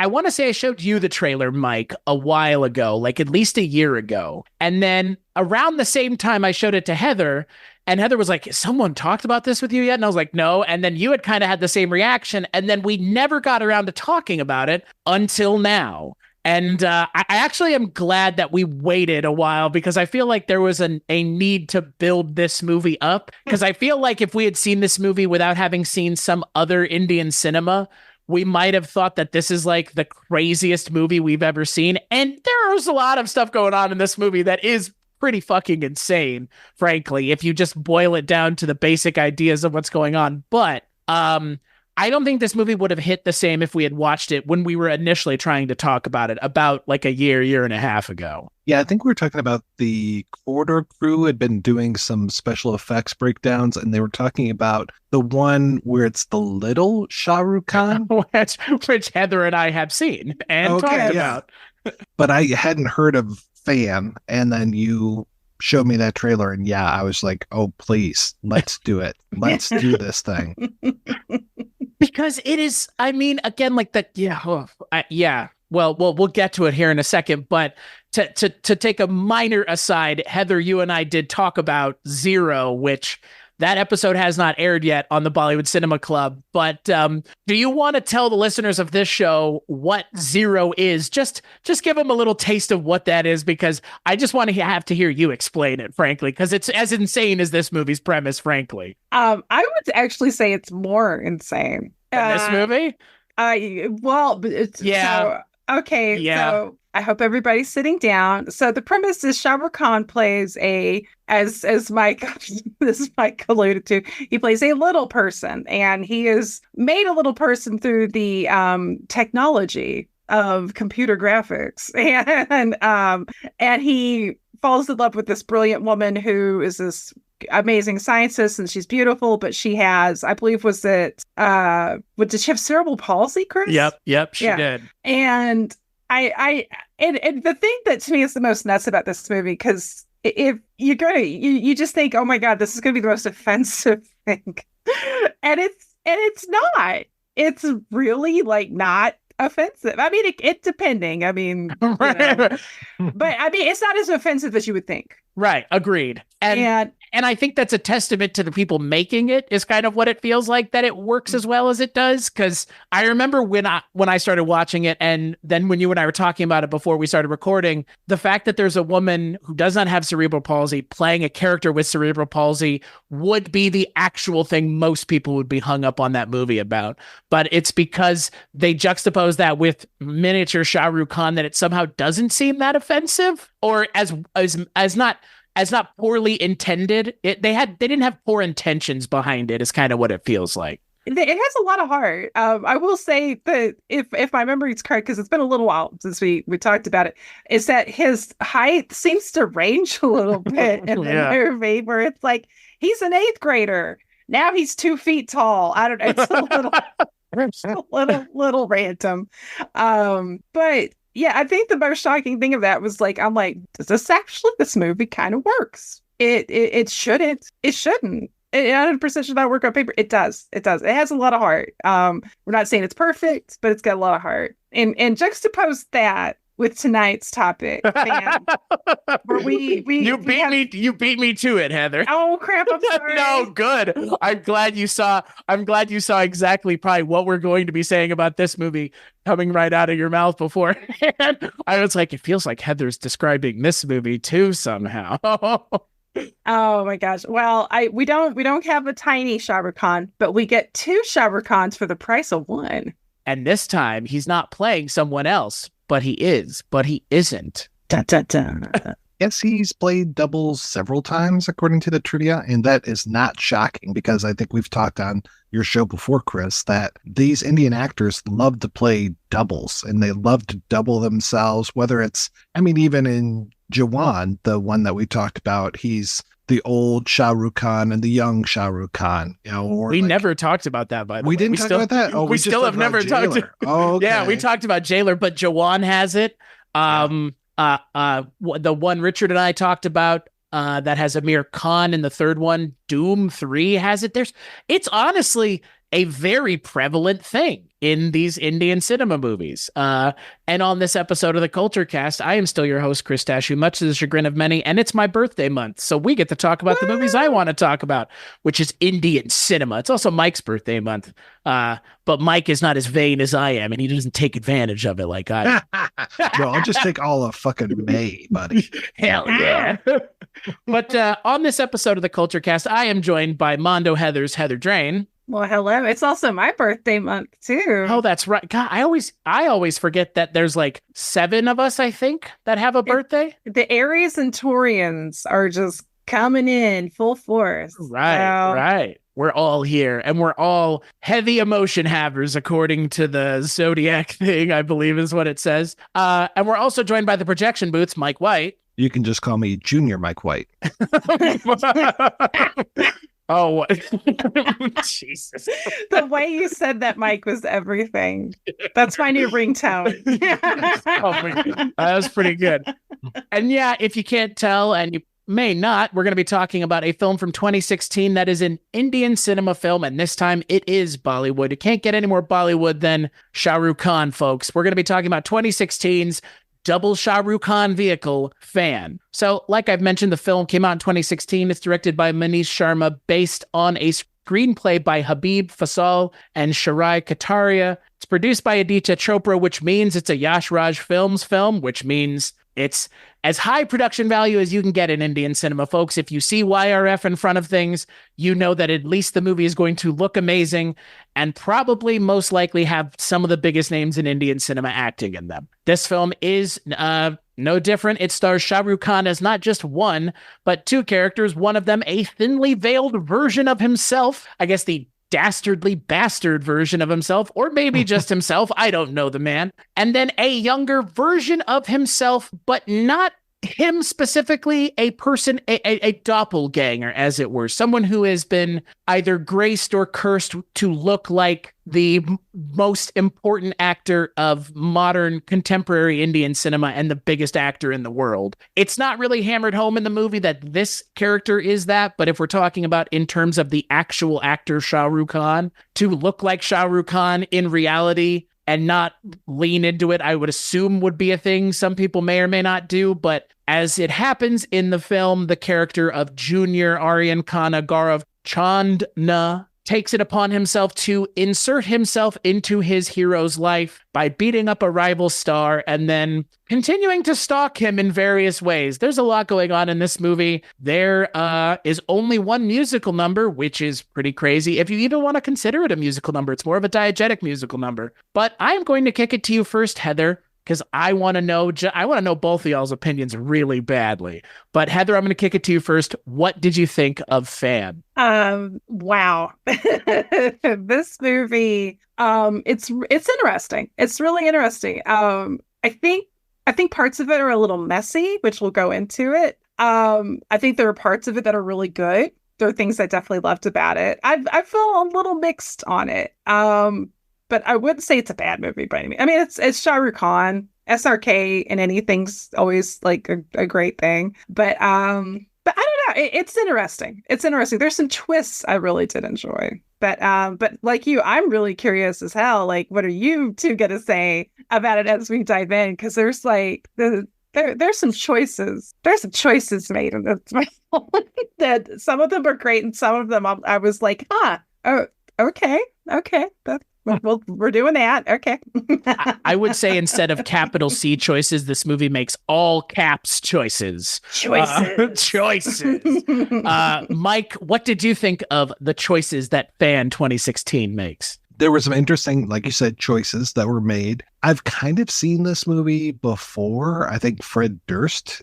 I want to say I showed you the trailer, Mike, a while ago, like at least a year ago. And then around the same time I showed it to Heather, and Heather was like, someone talked about this with you yet? And I was like, no. And then you had kind of had the same reaction. And then we never got around to talking about it until now. And I actually am glad that we waited a while, because I feel like there was a need to build this movie up. Because I feel like if we had seen this movie without having seen some other Indian cinema, we might have thought that this is like the craziest movie we've ever seen. And there's a lot of stuff going on in this movie that is pretty fucking insane, frankly, if you just boil it down to the basic ideas of what's going on. But I don't think this movie would have hit the same if we had watched it when we were initially trying to talk about it about like a year and a half ago. Yeah, I think we were talking about the Corridor crew had been doing some special effects breakdowns, and they were talking about the one where it's the little Shah Rukh Khan. which Heather and I have seen and talked about. But I hadn't heard of Fan, and then you showed me that trailer, and yeah, I was like, oh, please, let's do it. Let's do this thing. Because it is, I mean, again, like that, yeah. Well, we'll get to it here in a second, but to take a minor aside, Heather, you and I did talk about Zero, which that episode has not aired yet on the Bollywood Cinema Club. But do you want to tell the listeners of this show what Zero is? Just give them a little taste of what that is, because I just want to have to hear you explain it, frankly, because it's as insane as this movie's premise, frankly. I would actually say it's more insane than this movie. Okay. Yeah. So I hope everybody's sitting down. So the premise is Shah Rukh Khan plays as Mike alluded to, he plays a little person, and he is made a little person through the technology of computer graphics, and he falls in love with this brilliant woman who is this amazing scientist, and she's beautiful, but she has, I believe, did she have cerebral palsy, Chris? Yep, she did. And and the thing that to me is the most nuts about this movie, because if you're gonna, you just think, oh my God, this is gonna be the most offensive thing, and it's not. It's really like not offensive. I mean, it depending. I mean, but I mean, it's not as offensive as you would think. Right. Agreed. And I think that's a testament to the people making it, is kind of what it feels like, that it works as well as it does. Because I remember when I started watching it, and then when you and I were talking about it before we started recording, the fact that there's a woman who does not have cerebral palsy playing a character with cerebral palsy would be the actual thing most people would be hung up on that movie about. But it's because they juxtapose that with miniature Shah Rukh Khan that it somehow doesn't seem that offensive, or as not poorly intended. They didn't have poor intentions behind it, is kind of what it feels like. It has a lot of heart. I will say that if my memory is correct, because it's been a little while since we talked about it, is that his height seems to range a little bit in the movie, where it's like he's an 8th grader. Now he's 2 feet tall. I don't know. It's a little random. But yeah, I think the most shocking thing of that was like, I'm like, this movie kind of works. It shouldn't. It shouldn't. It 100% should not work on paper. It does. It has a lot of heart. We're not saying it's perfect, but it's got a lot of heart. And juxtapose that with tonight's topic, where you beat me to it, Heather. Oh crap! I'm sorry. No, good. I'm glad you saw exactly probably what we're going to be saying about this movie coming right out of your mouth before. I was like, it feels like Heather's describing this movie too somehow. Oh my gosh! Well, we don't have a tiny Shah Rukh Khan, but we get 2 Shah Rukh Khans for the price of 1. And this time he's not playing someone else. But he is, but he isn't. Dun, dun, dun. Yes, he's played doubles several times, according to the trivia, and that is not shocking, because I think we've talked on your show before, Chris, that these Indian actors love to play doubles, and they love to double themselves, whether it's, I mean, even in Jawan, the one that we talked about, he's the old Shah Rukh Khan and the young Shah Rukh Khan. You know, we never talked about that, by the way. We didn't talk about that? Oh, we still have never talked. Oh, okay. Yeah, we talked about Jailer, but Jawan has it. The one Richard and I talked about, that has Amir Khan in the third one, Doom 3 has it. It's honestly, a very prevalent thing in these Indian cinema movies. And on this episode of the Culture Cast, I am still your host, Chris Dashu, much to the chagrin of many, and it's my birthday month, so we get to talk about the movies I want to talk about, which is Indian cinema. It's also Mike's birthday month, but Mike is not as vain as I am, and he doesn't take advantage of it like I do. No, I'll just take all of fucking May, buddy. Hell yeah. But on this episode of the Culture Cast, I am joined by Mondo Heather's Heather Drain. Well, hello. It's also my birthday month too. Oh, that's right. God, I always forget that there's like 7 of us, I think, that have a birthday. The Aries and Taurians are just coming in full force. Right. We're all here, and we're all heavy emotion havers, according to the Zodiac thing, I believe is what it says. And we're also joined by the projection booth's Mike White. You can just call me Junior Mike White. Oh, Jesus. The way you said that, Mike, was everything. That's my new ringtone. That was pretty good. And yeah, if you can't tell, and you may not, we're going to be talking about a film from 2016 that is an Indian cinema film, and this time it is Bollywood. You can't get any more Bollywood than Shah Rukh Khan, folks. We're going to be talking about 2016's double Shah Rukh Khan vehicle, Fan. So, like I've mentioned, the film came out in 2016. It's directed by Manish Sharma, based on a screenplay by Habib Fasal and Shirai Kataria. It's produced by Aditya Chopra, which means it's a Yash Raj Films film, which means it's as high production value as you can get in Indian cinema, folks. If you see YRF in front of things, you know that at least the movie is going to look amazing and probably most likely have some of the biggest names in Indian cinema acting in them. This film is no different. It stars Shah Rukh Khan as not just one, but 2 characters, one of them a thinly veiled version of himself. I guess the dastardly bastard version of himself, or maybe just himself. I don't know the man. And then a younger version of himself, but not him specifically, a person, a doppelganger, as it were, someone who has been either graced or cursed to look like the most important actor of modern contemporary Indian cinema and the biggest actor in the world. It's not really hammered home in the movie that this character is that, but if we're talking about in terms of the actual actor Shah Rukh Khan, to look like Shah Rukh Khan in reality and not lean into it, I would assume would be a thing some people may or may not do. But as it happens in the film, the character of Junior Aryan Khanna Gaurav Chandna takes it upon himself to insert himself into his hero's life by beating up a rival star and then continuing to stalk him in various ways. There's a lot going on in this movie. There is only one musical number, which is pretty crazy. If you even want to consider it a musical number, it's more of a diegetic musical number. But I'm going to kick it to you first, Heather, because I want to know both of y'all's opinions really badly. But Heather, I'm going to kick it to you first. What did you think of Fan? Wow. This movie, it's interesting. It's really interesting. I think parts of it are a little messy, which we'll go into it. I think there are parts of it that are really good. There are things I definitely loved about it. I feel a little mixed on it. But I wouldn't say it's a bad movie by any means. I mean, it's Shah Rukh Khan. SRK and anything's always like a great thing. But I don't know. It's interesting. It's interesting. There's some twists I really did enjoy. But like you, I'm really curious as hell. Like, what are you two gonna say about it as we dive in? Because there's like there's some choices. There's some choices made in this film that some of them are great, and some of them I was like, oh, okay, well, we're doing that. Okay. I would say instead of capital C choices, this movie makes all caps choices. Choices. Mike, what did you think of the choices that Fan 2016 makes? There were some interesting, like you said, choices that were made. I've kind of seen this movie before. I think Fred Durst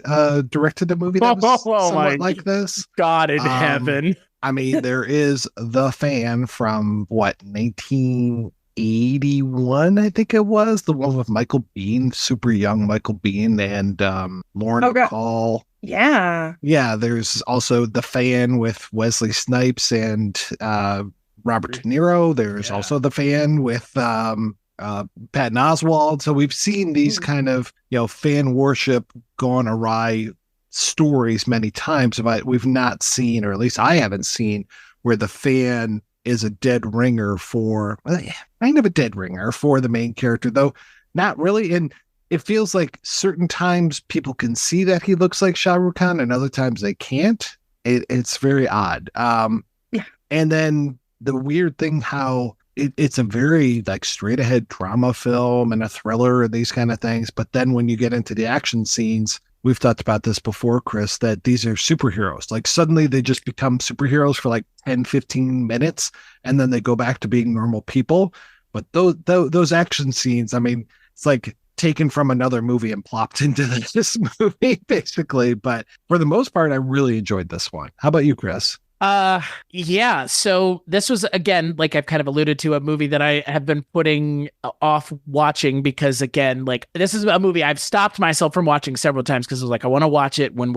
directed a movie that was somewhat like this. God in heaven. I mean, there is The Fan from, 1981, I think it was. The one with Michael Biehn, super young Michael Biehn, and Lauren Bacall. Yeah. Yeah, there's also The Fan with Wesley Snipes and Robert De Niro. There's also The Fan with Patton Oswalt. So we've seen these kind of, fan worship gone awry stories many times, but we've not seen, or at least I haven't seen, where the fan is a dead ringer for kind of a dead ringer for the main character, though not really. And it feels like certain times people can see that he looks like Shah Rukh Khan, and other times they can't. It's very odd. Yeah. And then the weird thing how it's a very like straight ahead drama film and a thriller and these kind of things. But then when you get into the action scenes, we've talked about this before, Chris, that these are superheroes. Like suddenly they just become superheroes for like 10, 15 minutes, and then they go back to being normal people. But those action scenes, I mean, it's like taken from another movie and plopped into this movie, basically. But for the most part, I really enjoyed this one. How about you, Chris? Yeah. So this was, again, like I've kind of alluded to, a movie that I have been putting off watching because, again, like this is a movie I've stopped myself from watching several times because I was like, I want to watch it when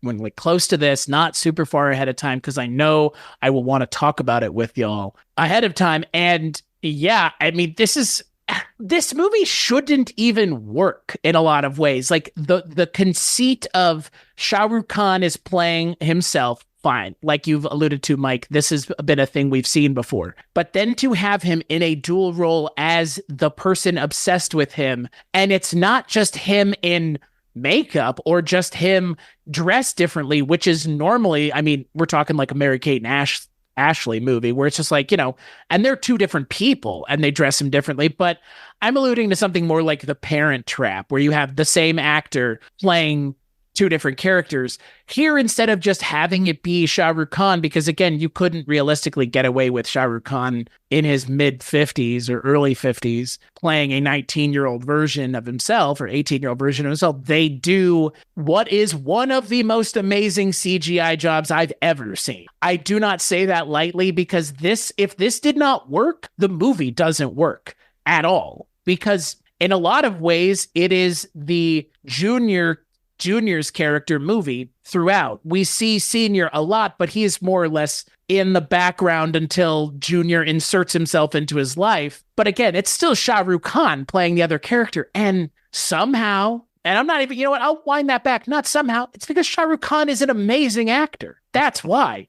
like close to this, not super far ahead of time, because I know I will want to talk about it with y'all ahead of time. And yeah, I mean, this movie shouldn't even work in a lot of ways. Like the conceit of Shah Rukh Khan is playing himself. Fine. Like you've alluded to, Mike, this has been a thing we've seen before. But then to have him in a dual role as the person obsessed with him, and it's not just him in makeup or just him dressed differently, which is normally, I mean, we're talking like a Mary-Kate and Ashley movie where it's just like, and they're two different people and they dress him differently. But I'm alluding to something more like The Parent Trap, where you have the same actor playing two different characters. Here, instead of just having it be Shah Rukh Khan, because again, you couldn't realistically get away with Shah Rukh Khan in his mid 50s or early 50s playing a 19-year-old version of himself or 18-year-old version of himself. They do what is one of the most amazing CGI jobs I've ever seen. I do not say that lightly, because if this did not work, the movie doesn't work at all, because in a lot of ways, it is the Junior's character movie throughout. We see Senior a lot, but he is more or less in the background until Junior inserts himself into his life. But again, it's still Shah Rukh Khan playing the other character. And somehow, and I'm not even, you know what, I'll wind that back. Not somehow, it's because Shah Rukh Khan is an amazing actor. That's why.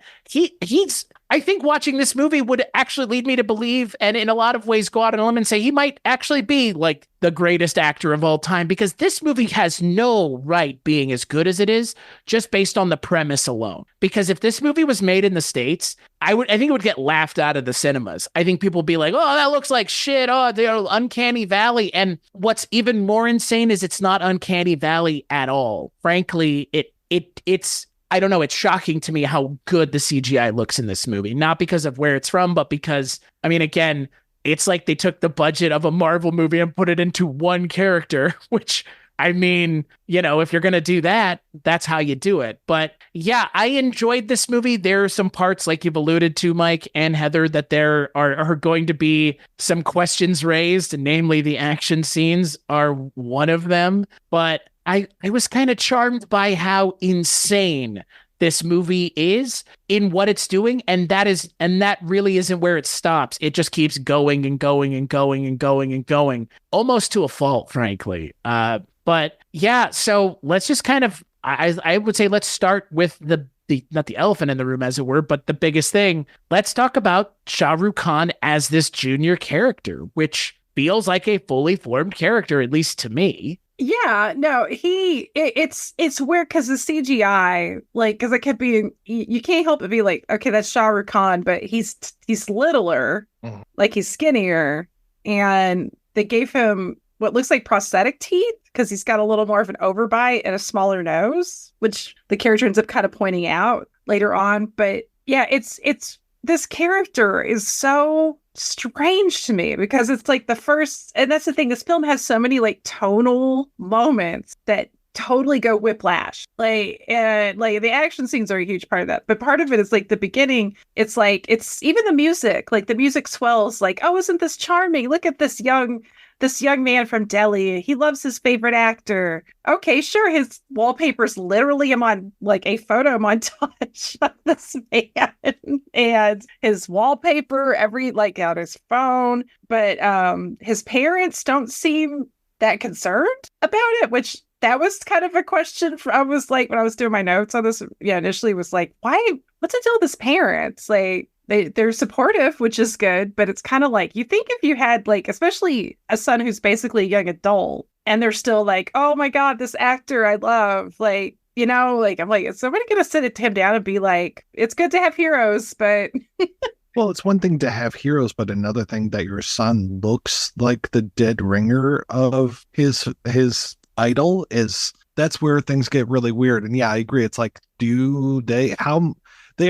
I think watching this movie would actually lead me to believe, and in a lot of ways go out on a limb and say he might actually be like the greatest actor of all time, because this movie has no right being as good as it is just based on the premise alone. Because if this movie was made in the States, I think it would get laughed out of the cinemas. I think people would be like, oh, that looks like shit. Oh, they're Uncanny Valley. And what's even more insane is it's not Uncanny Valley at all. Frankly, it's I don't know, it's shocking to me how good the CGI looks in this movie. Not because of where it's from, but because, I mean, again, it's like they took the budget of a Marvel movie and put it into one character, which, I mean, if you're going to do that, that's how you do it. But yeah, I enjoyed this movie. There are some parts, like you've alluded to, Mike and Heather, that there are going to be some questions raised, and namely the action scenes are one of them. But I was kind of charmed by how insane this movie is in what it's doing, and that really isn't where it stops. It just keeps going and going and going and going and going, almost to a fault, frankly. But yeah, so let's just kind of, I would say, let's start with the not the elephant in the room, as it were, but the biggest thing. Let's talk about Shah Rukh Khan as this Junior character, which feels like a fully formed character, at least to me. Yeah, no, it's weird because the CGI, like, because it could be, you can't help but be like, okay, that's Shah Rukh Khan, but he's littler, like he's skinnier, and they gave him what looks like prosthetic teeth because he's got a little more of an overbite and a smaller nose, which the character ends up kind of pointing out later on. But yeah, it's this character is so strange to me because it's like the first, and that's the thing, this film has so many like tonal moments that totally go whiplash, like the action scenes are a huge part of that, but part of it is like the beginning, it's like, it's even the music, like the music swells, like, oh, isn't this charming, look at this young man from Delhi, he loves his favorite actor. Okay, sure, his wallpaper's literally him on like a photo montage of this man, and his wallpaper like on his phone, but his parents don't seem that concerned about it, which that was kind of a question I was like, when I was doing my notes on this, initially was like, what's the deal with his parents? Like, they're supportive, which is good, but it's kind of like, you think if you had like, especially a son who's basically a young adult, and they're still like, oh my God, this actor I love, like, you know, like, I'm like, is somebody gonna sit him down and be like, it's good to have heroes, but Well, it's one thing to have heroes, but another thing that your son looks like the dead ringer of his idol is, that's where things get really weird. And yeah, I agree. It's like, they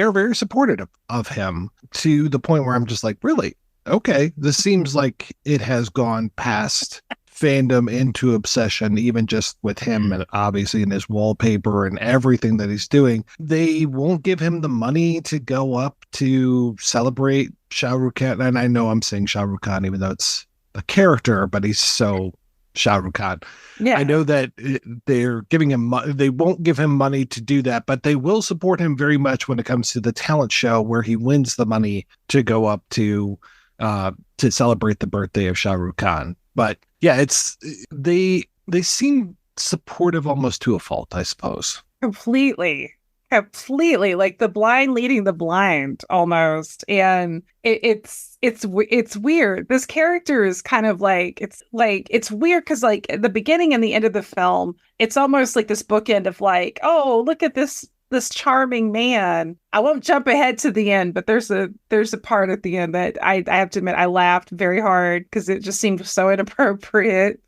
are very supportive of him, to the point where I'm just like, really? Okay, this seems like it has gone past fandom into obsession, even just with him, and obviously in his wallpaper and everything that he's doing. They won't give him the money to go up to celebrate Shah Rukh Khan. And I know I'm saying Shah Rukh Khan, even though it's a character, but he's so Shah Rukh Khan. yeah, I know that they're giving him, they won't give him money to do that, but they will support him very much when it comes to the talent show where he wins the money to go up to celebrate the birthday of Shah Rukh Khan. But yeah, it's they seem supportive almost to a fault, I suppose. completely, like the blind leading the blind almost. And it's weird. This character is kind of like, it's weird because like at the beginning and the end of the film, it's almost like this bookend of like, oh, look at this charming man. I won't jump ahead to the end, but there's a part at the end that I have to admit I laughed very hard because it just seemed so inappropriate.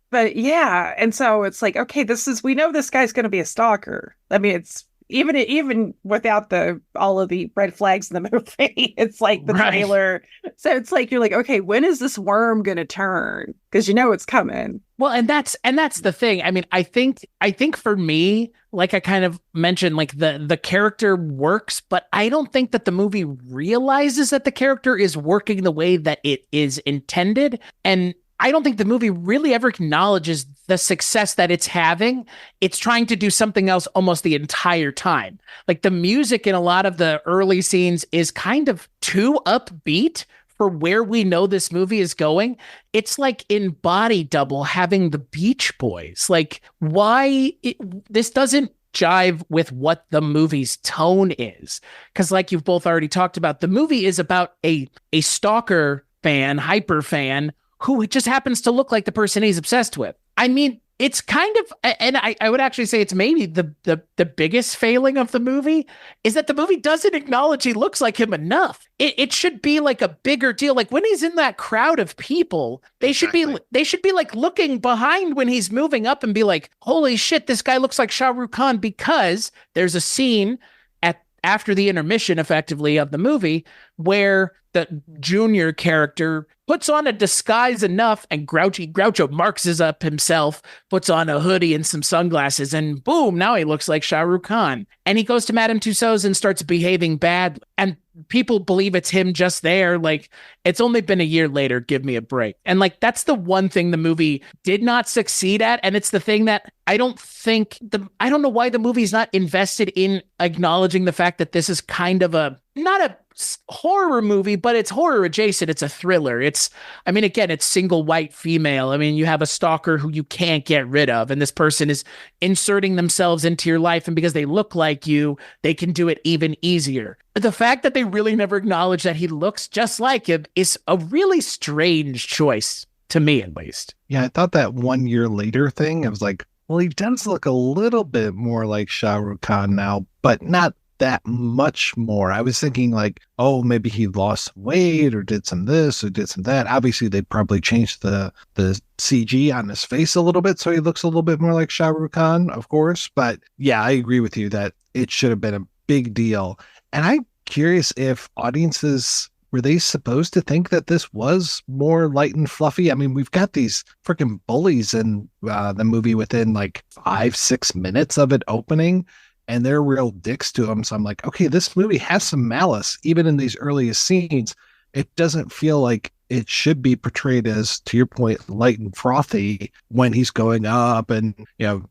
But yeah, and so it's like, okay, we know this guy's going to be a stalker. I mean, it's even without all of the red flags in the movie, it's like the trailer. So it's like, you're like, okay, when is this worm going to turn? Because you know it's coming. Well, and that's the thing. I mean, I think for me, like I kind of mentioned, like the character works, but I don't think that the movie realizes that the character is working the way that it is intended. And I don't think the movie really ever acknowledges the success that it's having. It's trying to do something else almost the entire time. Like the music in a lot of the early scenes is kind of too upbeat for where we know this movie is going. It's like in Body Double having the Beach Boys. Like, this doesn't jive with what the movie's tone is. Because like you've both already talked about, the movie is about a stalker fan, hyper fan, who just happens to look like the person he's obsessed with. I mean, it's kind of, and I would actually say it's maybe the biggest failing of the movie is that the movie doesn't acknowledge he looks like him enough. It should be like a bigger deal. Like when he's in that crowd of people, they should be like looking behind when he's moving up and be like, holy shit, this guy looks like Shah Rukh Khan, because there's a scene after the intermission effectively of the movie where the junior character puts on a disguise enough, and Groucho Marxes up himself, puts on a hoodie and some sunglasses, and boom, now he looks like Shah Rukh Khan. And he goes to Madame Tussauds and starts behaving bad, and people believe it's him just there. Like, it's only been a year later, give me a break. And like, that's the one thing the movie did not succeed at, and it's the thing that I don't know why the movie's not invested in acknowledging the fact that this is kind of not a horror movie, but it's horror adjacent. It's a thriller. It's single white female. I mean, you have a stalker who you can't get rid of, and this person is inserting themselves into your life, and because they look like you, they can do it even easier. The fact that they really never acknowledge that he looks just like him is a really strange choice, to me at least. Yeah, I thought that 1 year later thing, I was like, well, he does look a little bit more like Shah Rukh Khan now, but not that much more. I was thinking like, oh, maybe he lost weight or did some this or did some that. Obviously, they probably changed the CG on his face a little bit, so he looks a little bit more like Shah Rukh Khan, of course. But yeah, I agree with you that it should have been a big deal. And I'm curious if audiences, were they supposed to think that this was more light and fluffy? I mean, we've got these freaking bullies in the movie within like 5-6 minutes of it opening, and they're real dicks to him. So I'm like, okay, this movie has some malice, even in these earliest scenes. It doesn't feel like it should be portrayed as, to your point, light and frothy when he's going up and,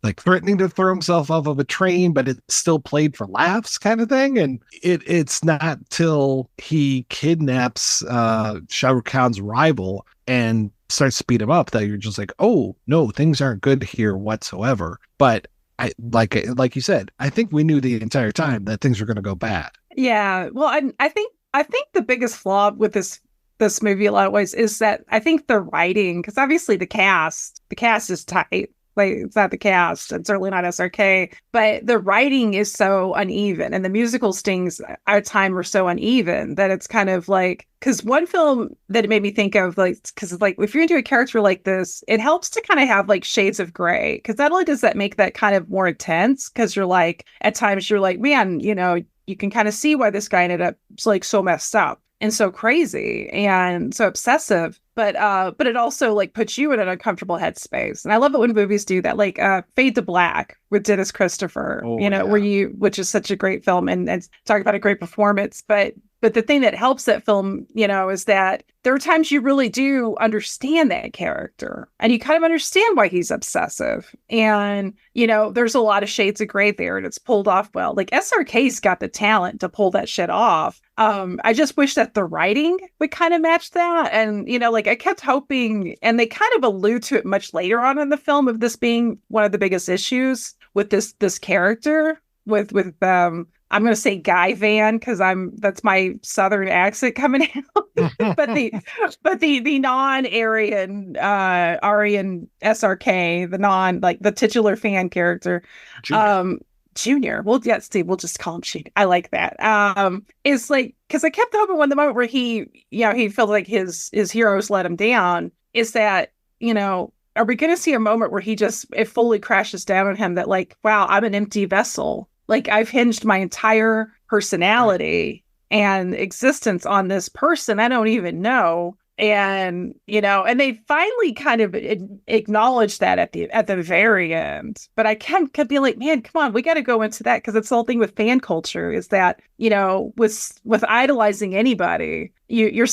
like threatening to throw himself off of a train, but it's still played for laughs kind of thing. And it's not till he kidnaps Shah Rukh Khan's rival and starts to beat him up that you're just like, oh, no, things aren't good here whatsoever. But I like you said, I think we knew the entire time that things were going to go bad. Yeah. Well, I think the biggest flaw with this movie a lot of ways is that I think the writing, because obviously the cast is tight. Like, it's not the cast, and certainly not SRK, but the writing is so uneven, and the musical stings at time are so uneven that it's kind of like, because one film that it made me think of, like, because like if you're into a character like this, it helps to kind of have like shades of gray, because not only does that make that kind of more intense, because you're like, at times you're like, man, you can kind of see why this guy ended up like so messed up and so crazy and so obsessive, but it also like puts you in an uncomfortable headspace. And I love it when movies do that, like Fade to Black with Dennis Christopher, which is such a great film, and talk about a great performance. But the thing that helps that film, is that there are times you really do understand that character, and you kind of understand why he's obsessive. And, there's a lot of shades of gray there, and it's pulled off well. Like, SRK's got the talent to pull that shit off. I just wish that the writing would kind of match that. And, like, I kept hoping, and they kind of allude to it much later on in the film, of this being one of the biggest issues with this character with I'm going to say Guy Van, because that's my Southern accent coming out. but the non-Aryan SRK, the titular fan character, Junior. Well, yeah, Steve, we'll just call him Junior. I like that. Is like, because I kept hoping when the moment where he felt like his heroes let him down, is that, are we going to see a moment where it fully crashes down on him that, like, wow, I'm an empty vessel. Like, I've hinged my entire personality and existence on this person I don't even know. And, and they finally kind of acknowledge that at the very end. But I kept being like, man, come on, we got to go into that, because it's the whole thing with fan culture is that, with idolizing anybody, you're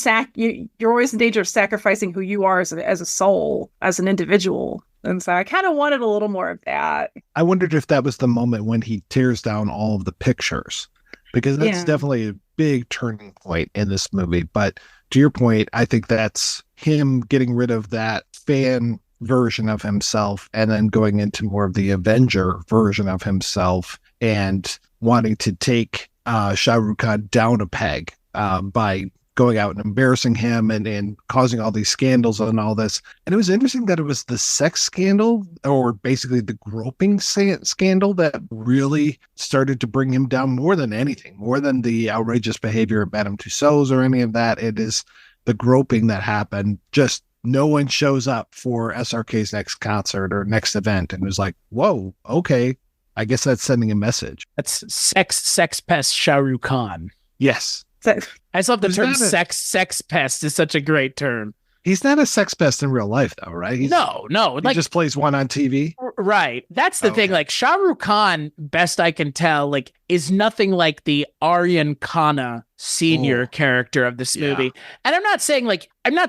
always in danger of sacrificing who you are as a soul, as an individual. And so I kind of wanted a little more of that. I wondered if that was the moment when he tears down all of the pictures, because that's definitely a big turning point in this movie. But to your point, I think that's him getting rid of that fan version of himself and then going into more of the Avenger version of himself, and wanting to take Shah Rukh Khan down a peg by going out and embarrassing him and causing all these scandals and all this. And it was interesting that it was the sex scandal, or basically the groping scandal, that really started to bring him down more than anything, more than the outrageous behavior of Madame Tussauds or any of that. It is the groping that happened. Just no one shows up for SRK's next concert or next event. And it was like, whoa, okay, I guess that's sending a message. That's sex pest Shah Rukh Khan. Yes. I just love the term sex pest is such a great term. He's not a sex pest in real life, though, right? No. He just plays one on TV. Right. That's the thing. Like, Shah Rukh Khan, best I can tell, like, is nothing like the Aryan Khanna senior character of this movie. And I'm not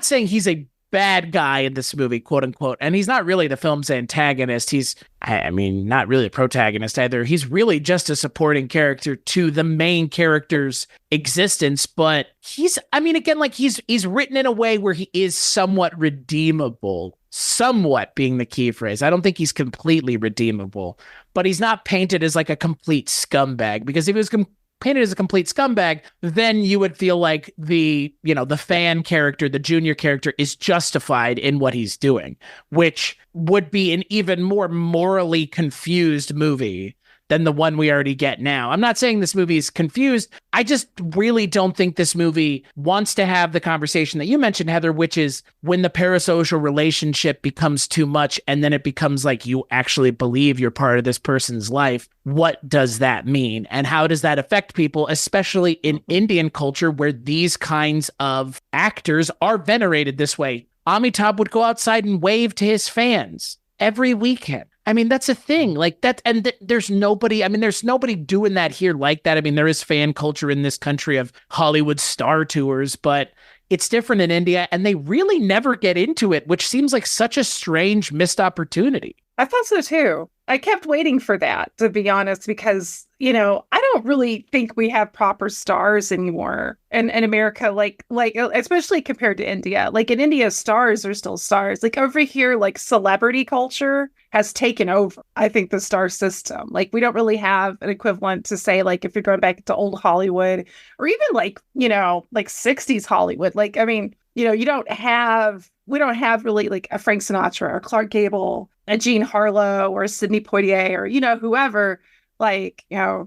saying he's a bad guy in this movie, quote unquote. And he's not really the film's antagonist. He's, not really a protagonist either. He's really just a supporting character to the main character's existence. But he's written in a way where he is somewhat redeemable. Somewhat being the key phrase. I don't think he's completely redeemable, but he's not painted as like a complete scumbag, because if he was painted as a complete scumbag, then you would feel like the fan character, the junior character, is justified in what he's doing, which would be an even more morally confused movie than the one we already get now. I'm not saying this movie is confused. I just really don't think this movie wants to have the conversation that you mentioned, Heather, which is when the parasocial relationship becomes too much and then it becomes like you actually believe you're part of this person's life. What does that mean? And how does that affect people, especially in Indian culture where these kinds of actors are venerated this way? Amitabh would go outside and wave to his fans every weekend. I mean, that's a thing like that. And there's nobody doing that here like that. I mean, there is fan culture in this country of Hollywood star tours, but it's different in India, and they really never get into it, which seems like such a strange missed opportunity. I thought so too. I kept waiting for that, to be honest, because, I don't really think we have proper stars anymore in America, like especially compared to India. Like in India, stars are still stars. Like over here, like celebrity culture has taken over, I think, the star system. Like we don't really have an equivalent to say, like, if you're going back to old Hollywood or even like, like 60s Hollywood. Like, I mean, we don't have really like a Frank Sinatra or Clark Gable, a Jean Harlow or a Sidney Poitier or, whoever, like, I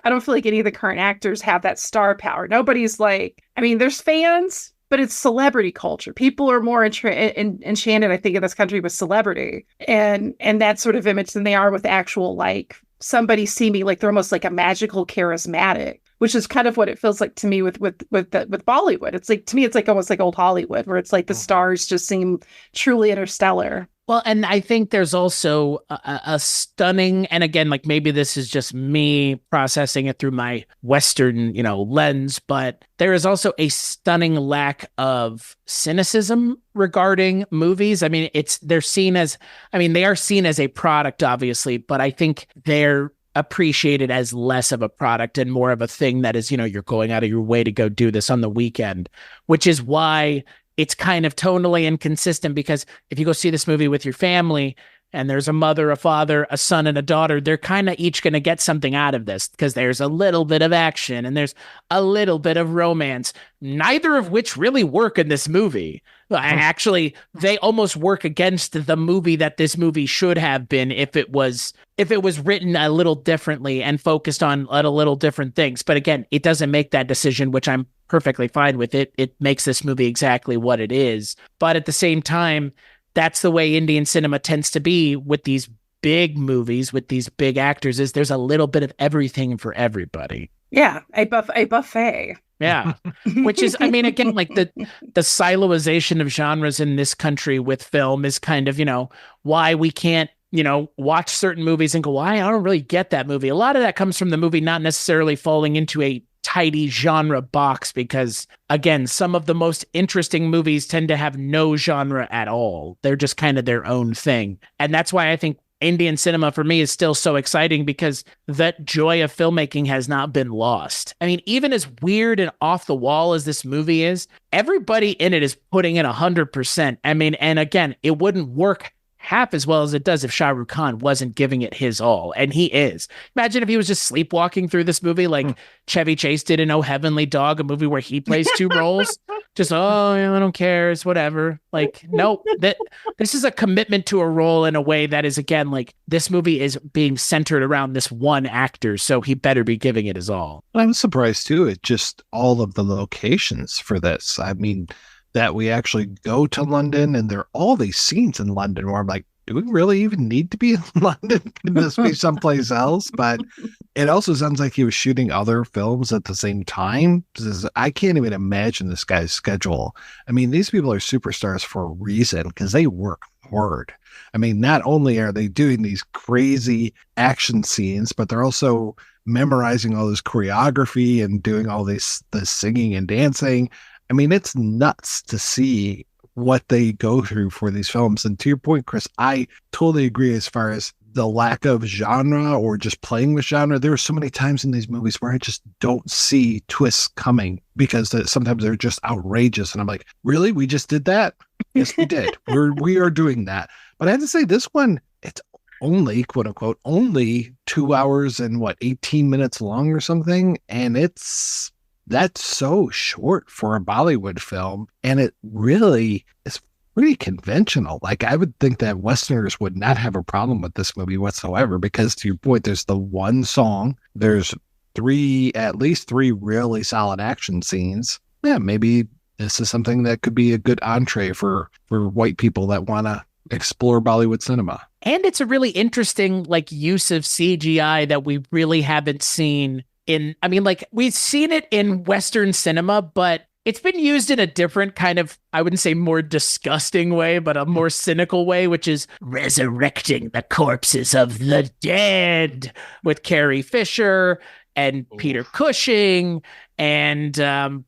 don't feel like any of the current actors have that star power. Nobody's like, I mean, there's fans, but it's celebrity culture. People are more enchanted, I think, in this country with celebrity and that sort of image than they are with actual, like, somebody see me, like they're almost like a magical charismatic, which is kind of what it feels like to me with Bollywood. It's like, to me, it's like almost like old Hollywood, where it's like the stars just seem truly interstellar. Well, and I think there's also a stunning, and again, like maybe this is just me processing it through my Western, lens, but there is also a stunning lack of cynicism regarding movies. I mean, they are seen as a product, obviously, but I think they're appreciated as less of a product and more of a thing that is, you're going out of your way to go do this on the weekend, which is why it's kind of tonally inconsistent, because if you go see this movie with your family and there's a mother, a father, a son, and a daughter, they're kind of each going to get something out of this because there's a little bit of action and there's a little bit of romance, neither of which really work in this movie. Actually, they almost work against the movie that this movie should have been if it was written a little differently and focused on a little different things. But again, it doesn't make that decision, which I'm perfectly fine with. It makes this movie exactly what it is. But at the same time, that's the way Indian cinema tends to be with these big movies, with these big actors, is there's a little bit of everything for everybody. Yeah, a buffet. Yeah. Which is, I mean, again, like the siloization of genres in this country with film is kind of, why we can't, watch certain movies and go, why? I don't really get that movie. A lot of that comes from the movie not necessarily falling into a tidy genre box, because again, some of the most interesting movies tend to have no genre at all. They're just kind of their own thing. And that's why I think Indian cinema for me is still so exciting, because that joy of filmmaking has not been lost. I mean, even as weird and off the wall as this movie is, everybody in it is putting in 100%. I mean, and again, it wouldn't work half as well as it does if Shah Rukh Khan wasn't giving it his all, and he is. Imagine if he was just sleepwalking through this movie like Chevy Chase did in Oh Heavenly Dog, a movie where he plays two roles. Just, I don't care, it's whatever. Like, no, this is a commitment to a role in a way that is, again, like, this movie is being centered around this one actor, so he better be giving it his all. I was surprised too at just all of the locations for this. I mean, that we actually go to London, and there are all these scenes in London where I'm like, do we really even need to be in London? Can this be someplace else? But it also sounds like he was shooting other films at the same time. I can't even imagine this guy's schedule. I mean, these people are superstars for a reason, because they work hard. I mean, not only are they doing these crazy action scenes, but they're also memorizing all this choreography and doing all this singing and dancing. I mean, it's nuts to see what they go through for these films. And to your point, Chris, I totally agree as far as the lack of genre or just playing with genre. There are so many times in these movies where I just don't see twists coming, because sometimes they're just outrageous. And I'm like, really? We just did that? Yes, we did. We are doing that. But I have to say, this one, it's only, quote unquote, only 2 hours and 18 minutes long or something. And that's so short for a Bollywood film. And it really is pretty conventional. Like, I would think that Westerners would not have a problem with this movie whatsoever, because to your point, there's the one song, there's at least three really solid action scenes. Yeah, maybe this is something that could be a good entree for white people that want to explore Bollywood cinema. And it's a really interesting, like, use of CGI that we really haven't seen we've seen it in Western cinema, but it's been used in a different kind of, I wouldn't say more disgusting way, but a more cynical way, which is resurrecting the corpses of the dead with Carrie Fisher and Peter Cushing and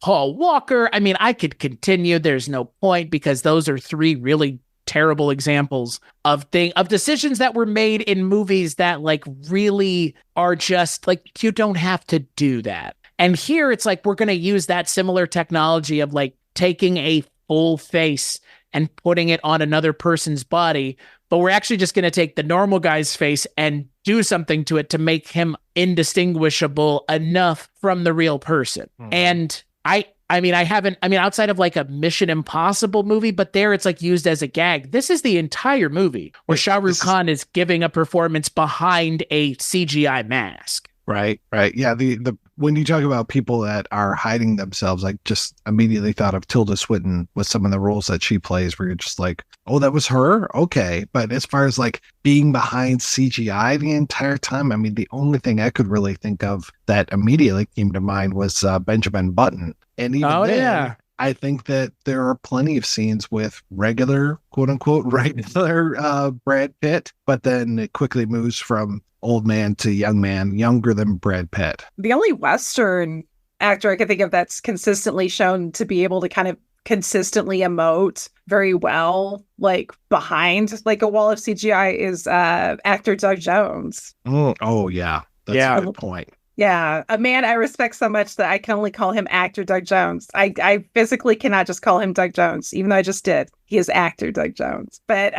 Paul Walker. I mean, I could continue. There's no point, because those are three really terrible examples of decisions that were made in movies that like really are just like, you don't have to do that. And here it's like, we're going to use that similar technology of like taking a full face and putting it on another person's body, but we're actually just going to take the normal guy's face and do something to it to make him indistinguishable enough from the real person. And I mean, outside of like a Mission Impossible movie, but there it's like used as a gag. This is the entire movie where Shah Rukh Khan is giving a performance behind a CGI mask. Right. Yeah. The when you talk about people that are hiding themselves, I just immediately thought of Tilda Swinton with some of the roles that she plays, where you're just like, oh, that was her? Okay. But as far as like being behind CGI the entire time, I mean, the only thing I could really think of that immediately came to mind was Benjamin Button. And even then, I think that there are plenty of scenes with regular, quote unquote, regular Brad Pitt, but then it quickly moves from old man to young man, younger than Brad Pitt. The only Western actor I can think of that's consistently shown to be able to kind of consistently emote very well, like behind like a wall of CGI, is actor Doug Jones. Oh yeah. That's a good point. Yeah, a man I respect so much that I can only call him actor Doug Jones. I physically cannot just call him Doug Jones, even though I just did. He is actor Doug Jones. But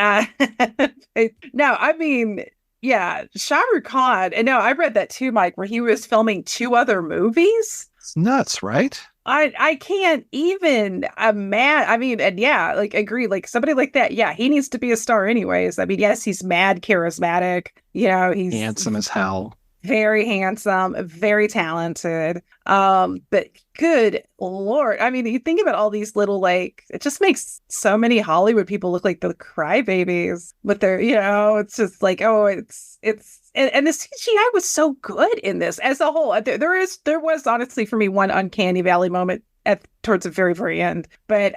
no, I mean, yeah, Shah Rukh Khan. And no, I read that too, Mike, where he was filming 2 other movies. It's nuts, right? I can't even imagine. I mean, and yeah, like agree. Like somebody like that, yeah, he needs to be a star anyways. I mean, yes, he's mad charismatic. You know, he's handsome as hell. Very handsome, very talented. But good Lord. I mean, you think about all these little, like, it just makes so many Hollywood people look like the crybabies with their, you know, it's just like, oh, it's and the CGI was so good in this as a whole. There was honestly for me one uncanny valley moment towards the very, very end. But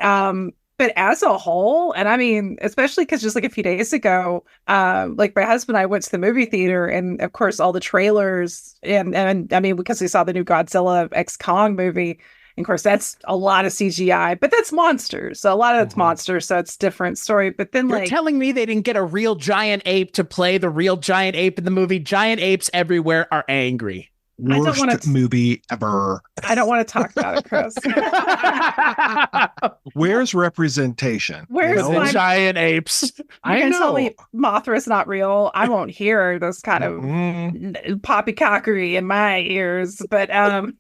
as a whole, and I mean, especially because just like a few days ago, like my husband and I went to the movie theater, and of course all the trailers, and I mean, because we saw the new Godzilla X Kong movie, and of course that's a lot of CGI, but that's monsters, so a lot of it's monsters, so it's a different story. But then you're telling me they didn't get a real giant ape to play the real giant ape in the movie? Giant apes everywhere are angry. Worst movie ever. I don't want to talk about it, Chris. Where's representation? Where's the giant apes? I know. Tell me Mothra's not real. I won't hear those kind of poppycockery in my ears. But so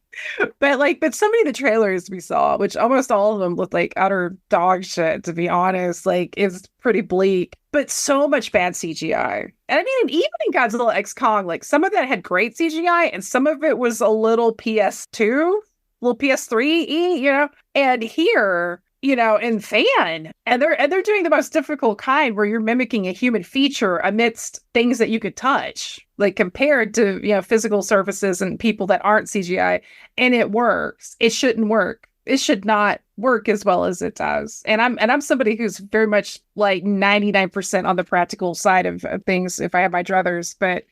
many of the trailers we saw, which almost all of them looked like utter dog shit, to be honest, like is pretty bleak, but so much bad CGI. And I mean, even in Godzilla X Kong, like some of that had great CGI and some of it was a little PS2, little PS3-y, you know, and here, you know, in Fan, and they're doing the most difficult kind where you're mimicking a human feature amidst things that you could touch, like compared to, you know, physical surfaces and people that aren't CGI, and it works. It shouldn't work. It should not work as well as it does. And I'm somebody who's very much like 99% on the practical side of things if I have my druthers. But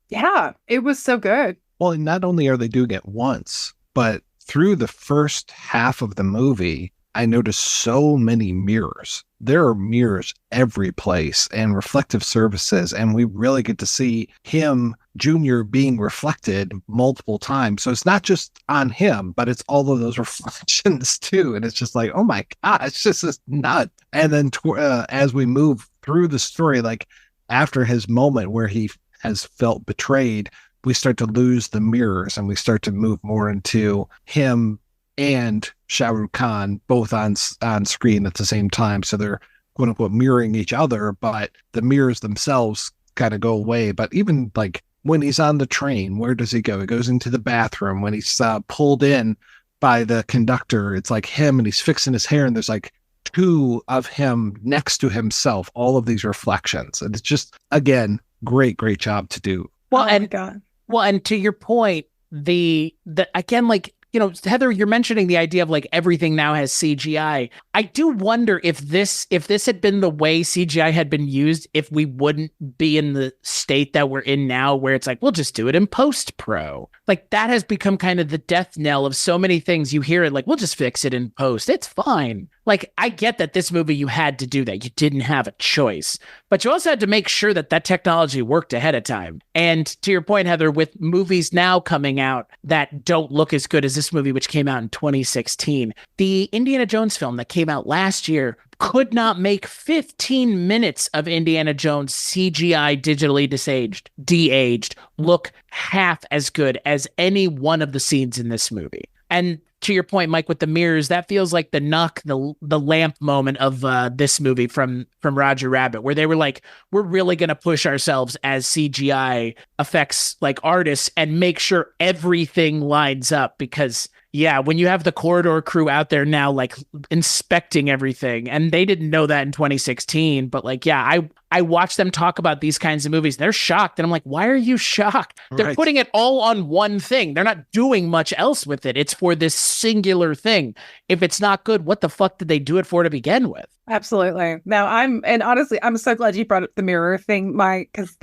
yeah, it was so good. Well, and not only are they doing it once, but through the first half of the movie, I noticed so many mirrors. There are mirrors every place and reflective surfaces, and we really get to see him, Junior, being reflected multiple times. So it's not just on him, but it's all of those reflections too. And it's just like, oh my God, it's just this nut. And then as we move through the story, like after his moment where he has felt betrayed, we start to lose the mirrors and we start to move more into him and Shah Rukh Khan both on screen at the same time. So they're quote unquote mirroring each other, but the mirrors themselves kind of go away. But even like when he's on the train, where does he go? He goes into the bathroom. When he's pulled in by the conductor, it's like him and he's fixing his hair and there's like 2 of him next to himself, all of these reflections. And it's just, again, great job to do. Well, and to your point, the again, like, you know, Heather, you're mentioning the idea of like everything now has CGI. I do wonder if this had been the way CGI had been used, if we wouldn't be in the state that we're in now, where it's like, we'll just do it in post-pro. Like that has become kind of the death knell of so many things. You hear it like, we'll just fix it in post. It's fine. like, I get that this movie, you had to do that. You didn't have a choice, but you also had to make sure that that technology worked ahead of time. And to your point, Heather, with movies now coming out that don't look as good as this movie, which came out in 2016, the Indiana Jones film that came out last year could not make 15 minutes of Indiana Jones CGI digitally de-aged look half as good as any one of the scenes in this movie. And to your point, Mike, with the mirrors, that feels like the knock the lamp moment of this movie from Roger Rabbit, where they were like, we're really going to push ourselves as CGI effects like artists and make sure everything lines up, because yeah, when you have the corridor crew out there now, like inspecting everything, and they didn't know that in 2016, but like, yeah, I watch them talk about these kinds of movies. They're shocked. And I'm like, why are you shocked? They're putting it all on one thing. They're not doing much else with it. It's for this singular thing. If it's not good, what the fuck did they do it for to begin with? Absolutely. Now and honestly, I'm so glad you brought up the mirror thing, Mike, because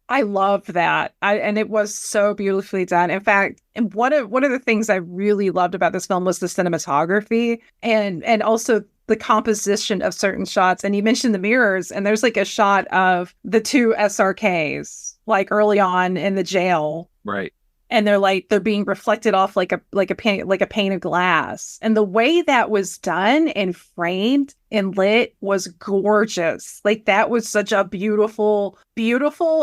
I love that. And it was so beautifully done. In fact, and one of the things I really loved about this film was the cinematography and also the composition of certain shots. And you mentioned the mirrors, and there's like a shot of the two SRKs, like early on in the jail. Right. And they're being reflected off like a pane of glass. And the way that was done and framed and lit was gorgeous. Like, that was such a beautiful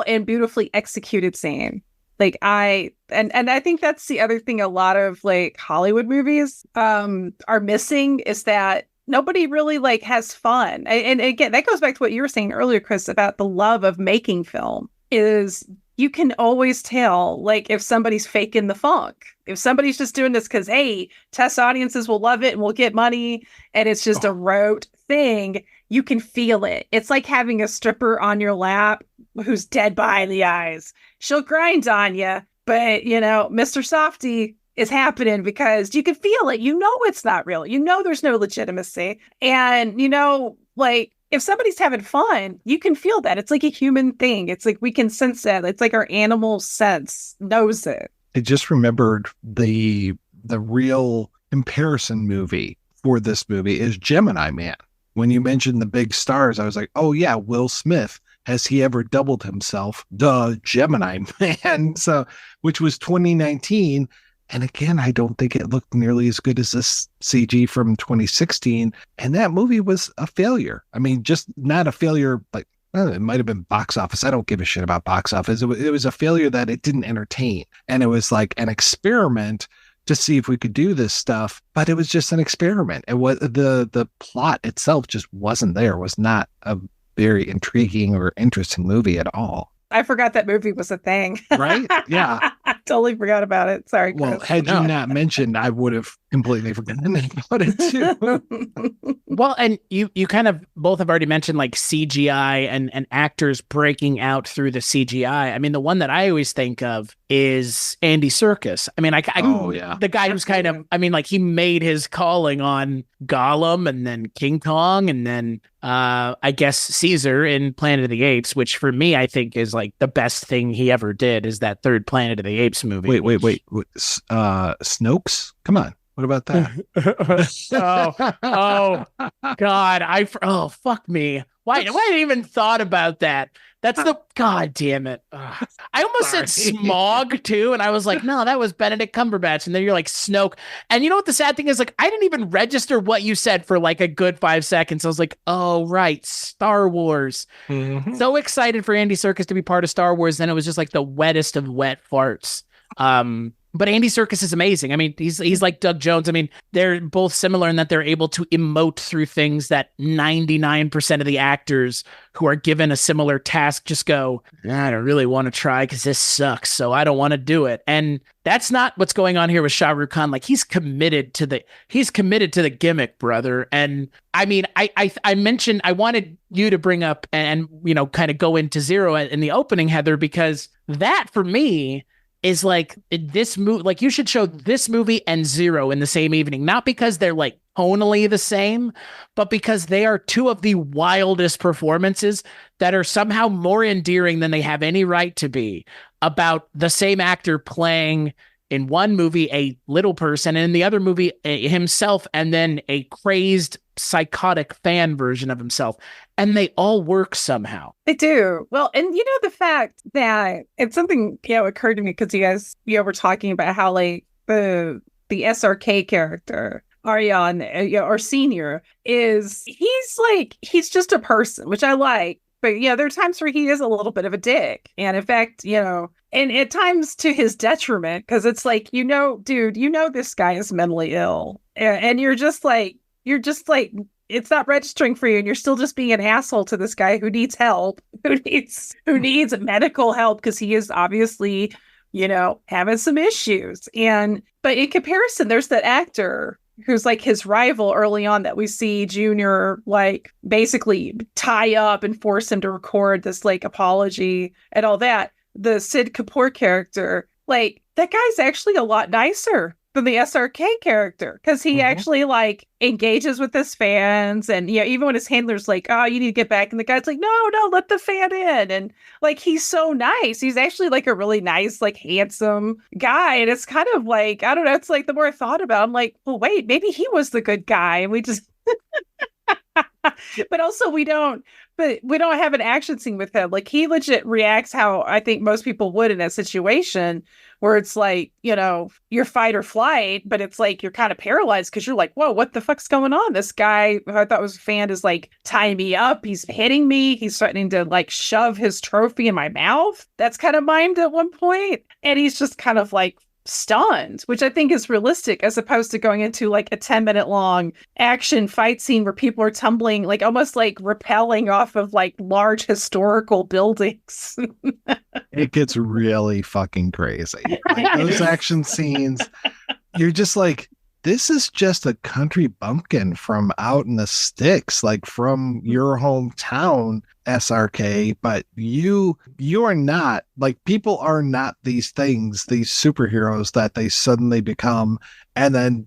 and beautifully executed scene. Like, I think that's the other thing a lot of like Hollywood movies are missing, is that nobody really like has fun. And again, that goes back to what you were saying earlier, Chris, about the love of making film. Is you can always tell, like, if somebody's faking the funk. If somebody's just doing this because, hey, test audiences will love it and will get money, and it's just a rote thing, you can feel it. It's like having a stripper on your lap who's dead behind the eyes. She'll grind on you, but, you know, Mr. Softy is happening because you can feel it. You know it's not real. You know there's no legitimacy. And, you know, like, if somebody's having fun, you can feel that. It's like a human thing. It's like we can sense that. It's like our animal sense knows it. I just remembered the real comparison movie for this movie is Gemini Man. When you mentioned the big stars, I was like, oh yeah, Will Smith. Has he ever doubled himself? The Gemini Man. So, which was 2019. And again, I don't think it looked nearly as good as this CG from 2016. And that movie was a failure. I mean, just not a failure, like, it might have been box office. I don't give a shit about box office. It was a failure that it didn't entertain. And it was like an experiment to see if we could do this stuff. But it was just an experiment. It was the plot itself just wasn't there. It was not a very intriguing or interesting movie at all. I forgot that movie was a thing. Right? Yeah. I totally forgot about it. Sorry, Chris. Well, had you not mentioned, I would have completely forgotten about it too. Well, and you kind of both have already mentioned like CGI and actors breaking out through the CGI. I mean, the one that I always think of is Andy Serkis. I mean, the guy who's kind of, I mean, like, he made his calling on Gollum and then King Kong and then I guess Caesar in Planet of the Apes, which for me, I think is like the best thing he ever did, is that third Planet of the Apes movie. Wait. Snokes? Come on. What about that? God. Fuck me. Why did I even thought about that? That's the, God damn it. Ugh. I almost said Smog too. And I was like, no, that was Benedict Cumberbatch. And then you're like Snoke. And you know what the sad thing is? Like, I didn't even register what you said for like a good 5 seconds. I was like, oh, right. Star Wars. Mm-hmm. So excited for Andy Serkis to be part of Star Wars. Then it was just like the wettest of wet farts. But Andy Serkis is amazing. I mean, he's like Doug Jones. I mean, they're both similar in that they're able to emote through things that 99% of the actors who are given a similar task just go, I don't really want to try because this sucks, so I don't want to do it. And that's not what's going on here with Shah Rukh Khan. Like, he's committed to the gimmick, brother. And I mean, I mentioned I wanted you to bring up and you know, kind of go into Zero in the opening, Heather, because that for me is like this movie, like, you should show this movie and Zero in the same evening, not because they're like tonally the same, but because they are two of the wildest performances that are somehow more endearing than they have any right to be, about the same actor playing in one movie a little person, and in the other movie himself, and then a crazed psychotic fan version of himself, and they all work somehow. They do. Well, and the fact that it's something occurred to me because you guys were talking about how like the SRK character Aryan or Senior he's just a person, which I like. But there are times where he is a little bit of a dick. And in fact, and at times to his detriment, because it's like, dude, this guy is mentally ill. And you're just like, it's not registering for you. And you're still just being an asshole to this guy who needs help, who needs medical help, because he is obviously, having some issues. But in comparison, there's that actor who's like his rival early on that we see Junior like basically tie up and force him to record this like apology and all that. The Sid Kapoor character, like that guy's actually a lot nicer than the SRK character, because he actually like engages with his fans, and even when his handler's like, oh, you need to get back, and the guy's like, no, let the fan in, and like he's so nice. He's actually like a really nice, like handsome guy, and it's kind of like, I don't know, it's like the more I thought about it, I'm like, well, wait, maybe he was the good guy, and we just but also we don't have an action scene with him. Like he legit reacts how I think most people would in that situation, where it's like, you're fight or flight, but it's like you're kind of paralyzed because you're like, whoa, what the fuck's going on? This guy who I thought was a fan is like tying me up. He's hitting me. He's threatening to like shove his trophy in my mouth. That's kind of mimed at one point. And he's just kind of like stunned, which I think is realistic, as opposed to going into like a 10-minute long action fight scene where people are tumbling, like almost like rappelling off of like large historical buildings. It gets really fucking crazy. Like those action scenes, you're just like, this is just a country bumpkin from out in the sticks, like from your hometown, SRK, but you are not, like, people are not these things, these superheroes that they suddenly become. And then,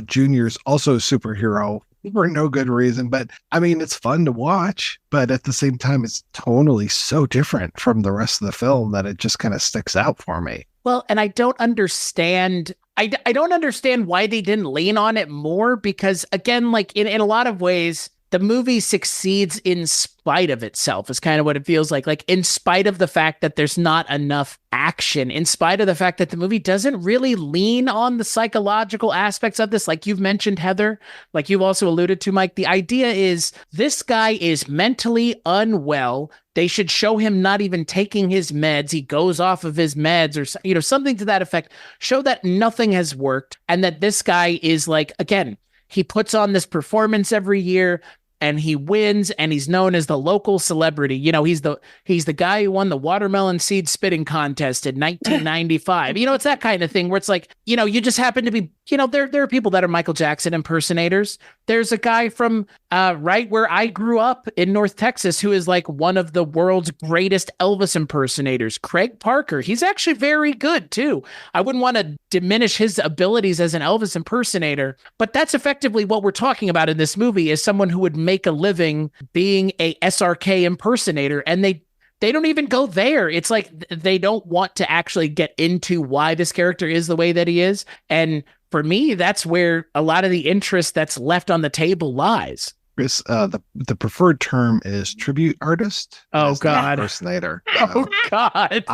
Junior's also a superhero for no good reason. But I mean, it's fun to watch, but at the same time, it's tonally so different from the rest of the film that it just kind of sticks out for me. Well, and I don't understand. I don't understand why they didn't lean on it more, because again, like in a lot of ways, the movie succeeds in spite of itself, is kind of what it feels like. Like in spite of the fact that there's not enough action, in spite of the fact that the movie doesn't really lean on the psychological aspects of this. Like you've mentioned, Heather, like you've also alluded to, Mike, the idea is this guy is mentally unwell. They should show him not even taking his meds. He goes off of his meds or, something to that effect. Show that nothing has worked and that this guy is like, again, he puts on this performance every year and he wins, and he's known as the local celebrity. He's the guy who won the watermelon seed spitting contest in 1995. It's that kind of thing where it's like, you just happen to be, there are people that are Michael Jackson impersonators. There's a guy from right where I grew up in North Texas who is like one of the world's greatest Elvis impersonators, Craig Parker. He's actually very good too. I wouldn't want to diminish his abilities as an Elvis impersonator, but that's effectively what we're talking about in this movie, is someone who would make a living being a SRK impersonator, and they don't even go there. It's like they don't want to actually get into why this character is the way that he is. And for me, that's where a lot of the interest that's left on the table lies. Chris, the preferred term is tribute artist. Oh God, impersonator. Oh God.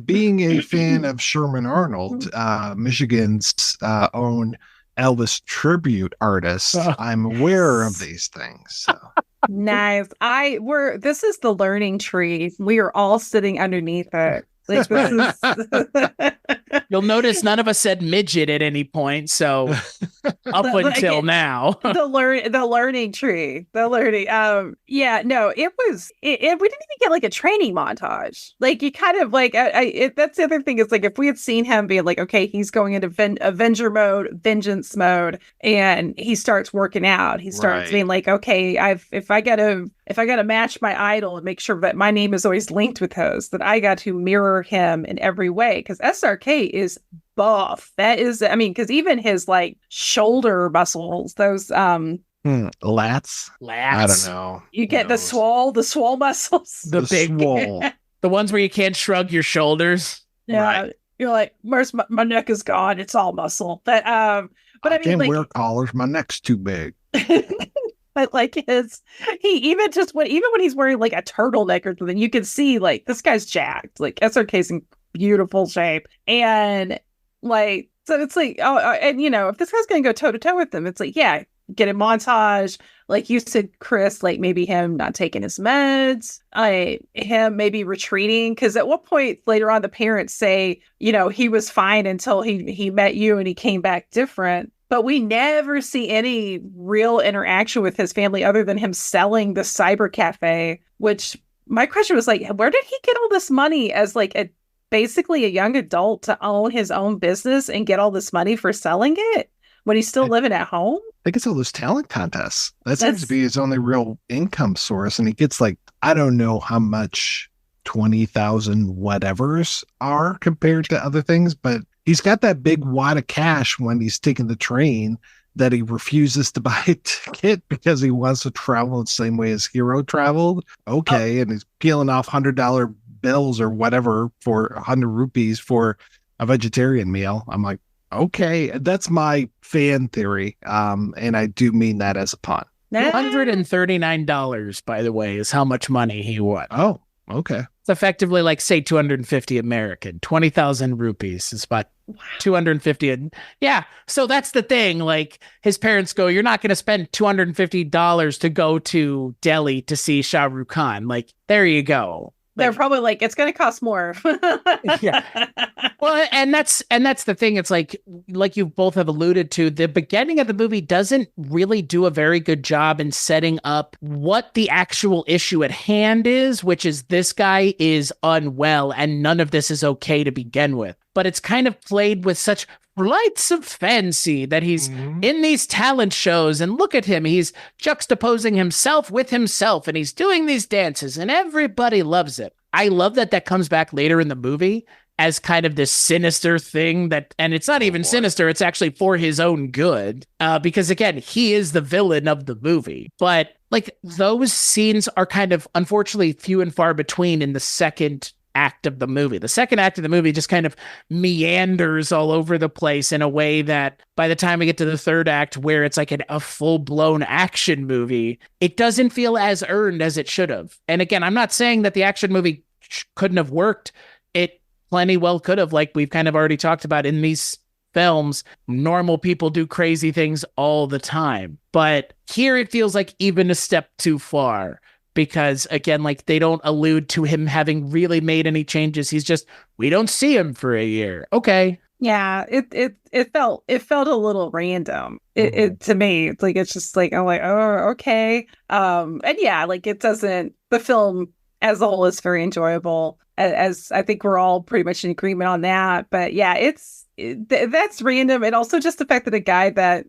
Being a fan of Sherman Arnold, Michigan's own Elvis tribute artist, I'm aware of these things. So. Nice. This is the learning tree. We are all sitting underneath it. Like, this is... You'll notice none of us said midget at any point, so until now. the learning tree. The learning. It was we didn't even get like a training montage. Like you kind of like that's the other thing, is like if we had seen him being like, okay, he's going into Avenger mode, vengeance mode, and he starts working out. He starts being like, okay, if I gotta match my idol and make sure that my name is always linked with his, that I got to mirror him in every way, because SRK is buff. That is, I mean, because even his like shoulder muscles, those lats. I don't know. You get the swole muscles, the big swole, the ones where you can't shrug your shoulders. Yeah. Right. You're like, where's my neck is gone. It's all muscle. But I mean, can't like, wear collars. My neck's too big. but like he even when he's wearing like a turtleneck or something, you can see like this guy's jacked. Like SRK's in beautiful shape. And like, so it's like, and you know, if this guy's going to go toe to toe with them, it's like, yeah, get a montage. Like you said, Chris, like maybe him not taking his meds, him maybe retreating. Because at what point later on, the parents say, you know, he was fine until he met you and he came back different. But we never see any real interaction with his family other than him selling the cyber cafe, which my question was like, where did he get all this money as like basically a young adult to own his own business and get all this money for selling it when he's still living at home? I think it's all those talent contests. That seems to be his only real income source. And he gets like, I don't know how much 20,000 whatevers are compared to other things, but he's got that big wad of cash when he's taking the train that he refuses to buy a ticket because he wants to travel the same way as Hero traveled. Okay. And he's peeling off $100 bills or whatever for 100 rupees for a vegetarian meal. I'm like, okay, that's my fan theory. And I do mean that as a pun. $139, by the way, is how much money he won. Oh, okay. It's effectively like, say, 250 American. 20,000 rupees is about 250. And yeah, so that's the thing. Like, his parents go, you're not going to spend $250 to go to Delhi to see Shah Rukh Khan. Like, there you go. They're probably like, it's going to cost more. Yeah. Well, and that's the thing. It's like you both have alluded to, the beginning of the movie doesn't really do a very good job in setting up what the actual issue at hand is, which is this guy is unwell and none of this is okay to begin with. But it's kind of played with such flights of fancy that he's in these talent shows, and look at him, he's juxtaposing himself with himself, and he's doing these dances and everybody loves it. I love that comes back later in the movie as kind of this sinister thing and it's not even sinister, it's actually for his own good, because again, he is the villain of the movie. But like, those scenes are kind of unfortunately few and far between in the second act of the movie. The second act of the movie just kind of meanders all over the place in a way that by the time we get to the third act, where it's like a full-blown action movie, it doesn't feel as earned as it should have. And again, I'm not saying that the action movie couldn't have worked. It plenty well could have, like we've kind of already talked about in these films. Normal people do crazy things all the time. But here it feels like even a step too far. Because again, like, they don't allude to him having really made any changes. He's just, we don't see him for a year. Okay. Yeah, it felt a little random. It to me, it's like, it's just like, I'm like, oh, okay. And yeah, like, it doesn't, the film as a whole is very enjoyable, as I think we're all pretty much in agreement on that. But yeah, that's random. And also just the fact that a guy that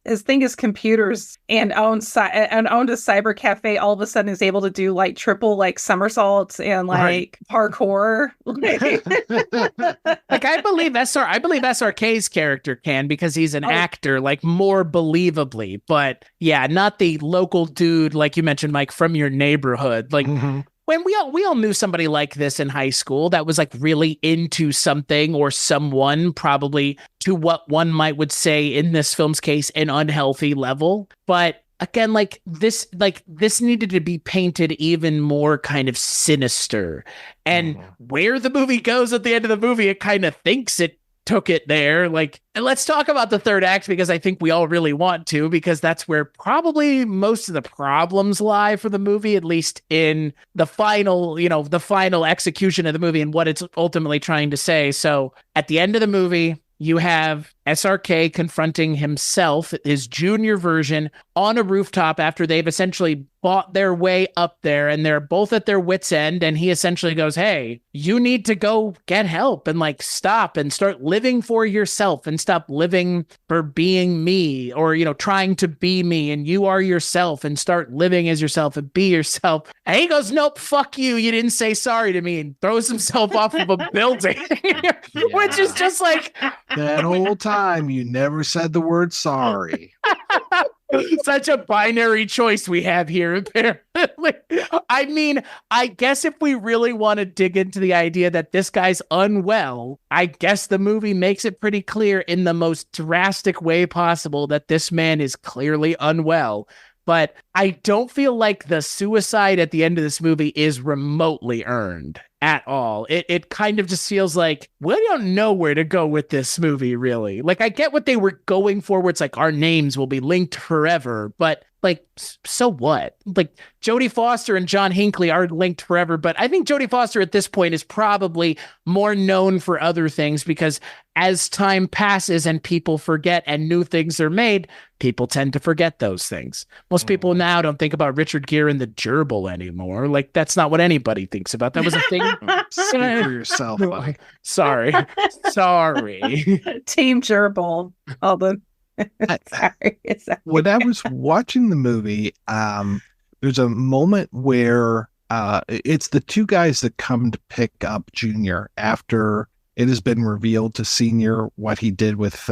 his thing is computers and owned a cyber cafe all of a sudden is able to do like triple like somersaults and like parkour. Like, I believe SRK's character can, because he's an actor, like, more believably. But yeah, not the local dude, like you mentioned, Mike, from your neighborhood. Like, when we all knew somebody like this in high school that was like really into something or someone, probably to what one would say in this film's case, an unhealthy level. But again, like this needed to be painted even more kind of sinister. And where the movie goes at the end of the movie, it kind of thinks it took it there. Like, and let's talk about the third act, because I think we all really want to, because that's where probably most of the problems lie for the movie, at least in the final execution of the movie and what it's ultimately trying to say. So at the end of the movie, you have SRK confronting himself, his junior version, on a rooftop after they've essentially bought their way up there, and they're both at their wits' end. And he essentially goes, hey, you need to go get help and like stop and start living for yourself and stop living for being me, or, trying to be me, and you are yourself, and start living as yourself and be yourself. And he goes, nope, fuck you. You didn't say sorry to me, and throws himself off of a building, which is just like that whole time. time you never said the word sorry. Such a binary choice we have here, apparently. I mean, I guess if we really want to dig into the idea that this guy's unwell, I guess the movie makes it pretty clear in the most drastic way possible that this man is clearly unwell. But I don't feel like the suicide at the end of this movie is remotely earned at all. It kind of just feels like we don't know where to go with this movie, really. Like, I get what they were going for. It's like our names will be linked forever, but like, so what? Like, Jodie Foster and John Hinckley are linked forever, but I think Jodie Foster at this point is probably more known for other things because as time passes and people forget and new things are made, people tend to forget those things. Most people now don't think about Richard Gere and the gerbil anymore. Like, that's not what anybody thinks about. That was a thing. Speak for yourself, buddy. Sorry. Team gerbil. All the sorry. When I was watching the movie, there's a moment where it's the two guys that come to pick up Junior after it has been revealed to Senior what he did with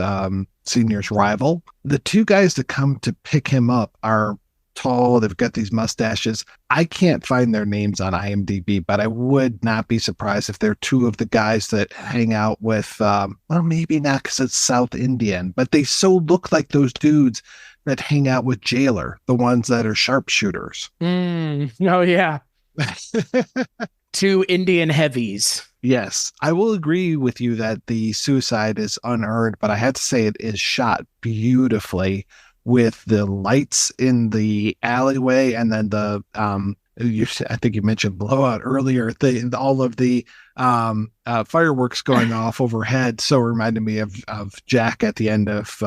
Senior's rival. The two guys that come to pick him up are tall. They've got these mustaches. I can't find their names on IMDb, but I would not be surprised if they're two of the guys that hang out with, well, maybe not because it's South Indian, but they so look like those dudes that hang out with Jailer, the ones that are sharpshooters. Oh, yeah. Two Indian heavies. Yes, I will agree with you that the suicide is unearned, but I have to say it is shot beautifully with the lights in the alleyway and then the I think you mentioned blowout earlier. All of the fireworks going off overhead so reminded me of Jack at the end of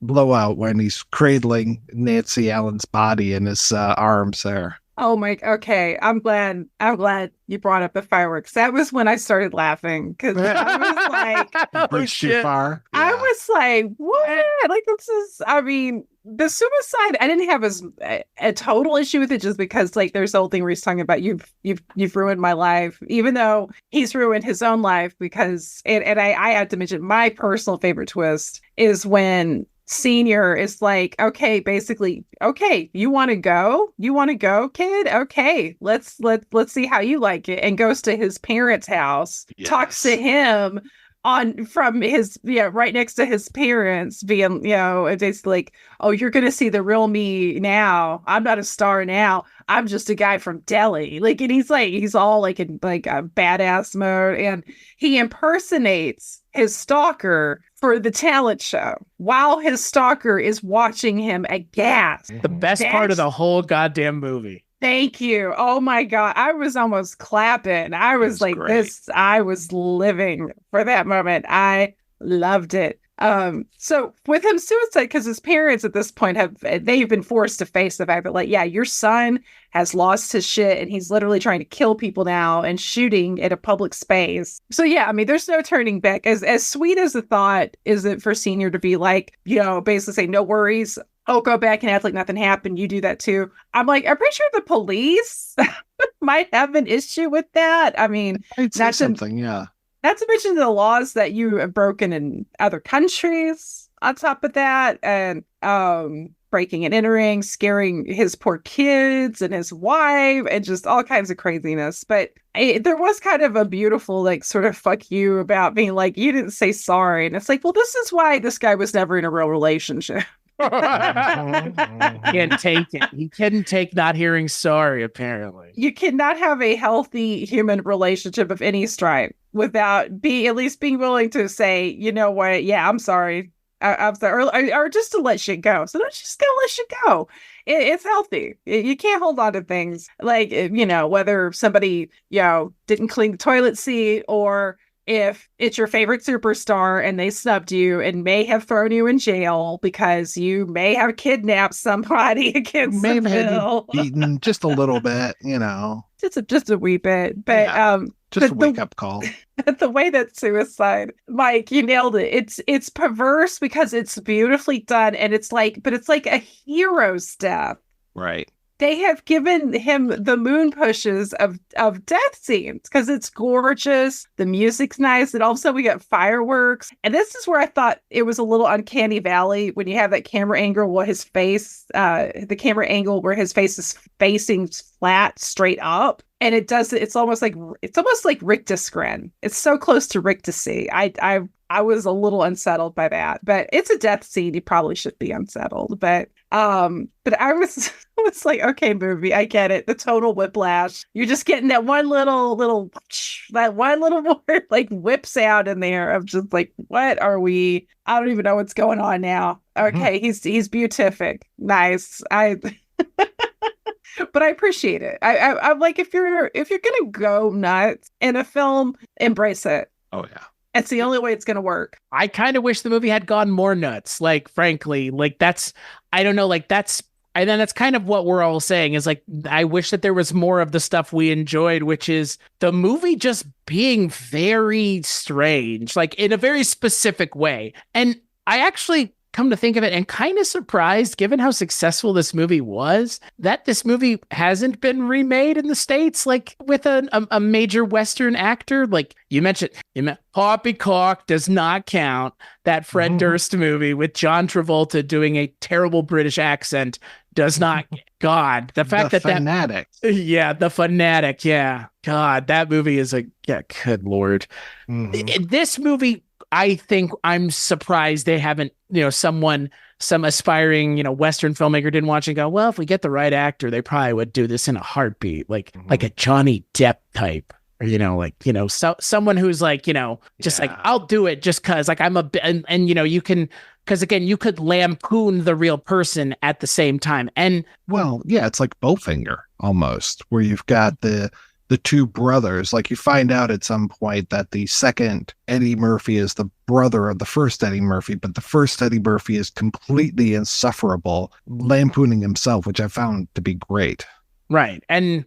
Blowout when he's cradling Nancy Allen's body in his arms there. Oh my, okay. I'm glad you brought up the fireworks. That was when I started laughing because I was like, Bridge too far. Yeah. I was like, what? Like, this is, I mean, the suicide, I didn't have a total issue with it just because like there's the whole thing where he's talking about you've ruined my life, even though he's ruined his own life because, and I had to mention my personal favorite twist is when Senior is like, okay, basically, okay, you want to go, kid? Okay, let's see how you like it, and goes to his parents' house, yes. Talks to him from his, right next to his parents, being, it's like, oh, you're gonna see the real me now. I'm not a star now. I'm just a guy from Delhi. Like, and he's all like in like a badass mode, and he impersonates his stalker for the talent show while his stalker is watching him aghast. The best part of the whole goddamn movie. Thank you. Oh my God. I was almost clapping. I was like, great. I was living for that moment. I loved it. So with him suicide, because his parents at this point they've been forced to face the fact that like, yeah, your son has lost his shit and he's literally trying to kill people now and shooting at a public space. So yeah, I mean, there's no turning back. As sweet as the thought is it for Senior to be like, basically say, no worries, I'll go back and act like nothing happened. You do that too. I'm like, I'm pretty sure the police might have an issue with that. I mean, that's something, yeah. Not to mention the laws that you have broken in other countries on top of that, and breaking and entering, scaring his poor kids and his wife, and just all kinds of craziness. But there was kind of a beautiful, like, sort of fuck you about being like, you didn't say sorry. And it's like, well, this is why this guy was never in a real relationship. He can't take it. He couldn't take not hearing sorry, apparently. You cannot have a healthy human relationship of any stripe without at least being willing to say, you know what, yeah, I'm sorry. I'm sorry. Or just to let shit go. So don't just gonna let shit go. It's healthy. You can't hold on to things like, whether somebody, didn't clean the toilet seat, or if it's your favorite superstar and they snubbed you and may have thrown you in jail because you may have kidnapped somebody against the bill. Beaten just a little bit, just a wee bit, but just a wake up call. The way that suicide, Mike, you nailed it. It's perverse because it's beautifully done, and it's like a hero's death. Right. they have given him the moon pushes of death scenes because it's gorgeous. The music's nice. And also we got fireworks. And this is where I thought it was a little uncanny valley when you have that camera angle where his face, the camera angle where his face is facing flat straight up. And it's almost like Rictusgren. It's so close to Rictusy. I was a little unsettled by that, but it's a death scene. You probably should be unsettled, but I was like, okay, movie, I get it. The total whiplash. You're just getting that one little more like whip sound in there of just like, what are we? I don't even know what's going on now. Okay, he's beatific. Nice. But I appreciate it. I'm like, if you're gonna go nuts in a film, embrace it. Oh yeah. It's the only way it's going to work. I kind of wish the movie had gone more nuts. Like, frankly, like I don't know, like and then that's kind of what we're all saying is like, I wish that there was more of the stuff we enjoyed, which is the movie just being very strange, like in a very specific way. And I actually come to think of it and kind of surprised, given how successful this movie was, that this movie hasn't been remade in the States, like with a major Western actor. Like you mentioned Poppycock does not count. That Fred Durst movie with John Travolta doing a terrible British accent does not. God, the fact the that Fanatic. The Fanatic. Yeah. God, that movie is good Lord. This movie, I think I'm surprised they haven't, some aspiring, Western filmmaker didn't watch and go, well, if we get the right actor, they probably would do this in a heartbeat, like a Johnny Depp type, or, someone who's like, just like, I'll do it just cause like and you can, cause again, you could lampoon the real person at the same time. And well, yeah, it's like Bowfinger almost, where you've got the two brothers. Like you find out at some point that the second Eddie Murphy is the brother of the first Eddie Murphy, but the first Eddie Murphy is completely insufferable, lampooning himself, which I found to be great. Right. And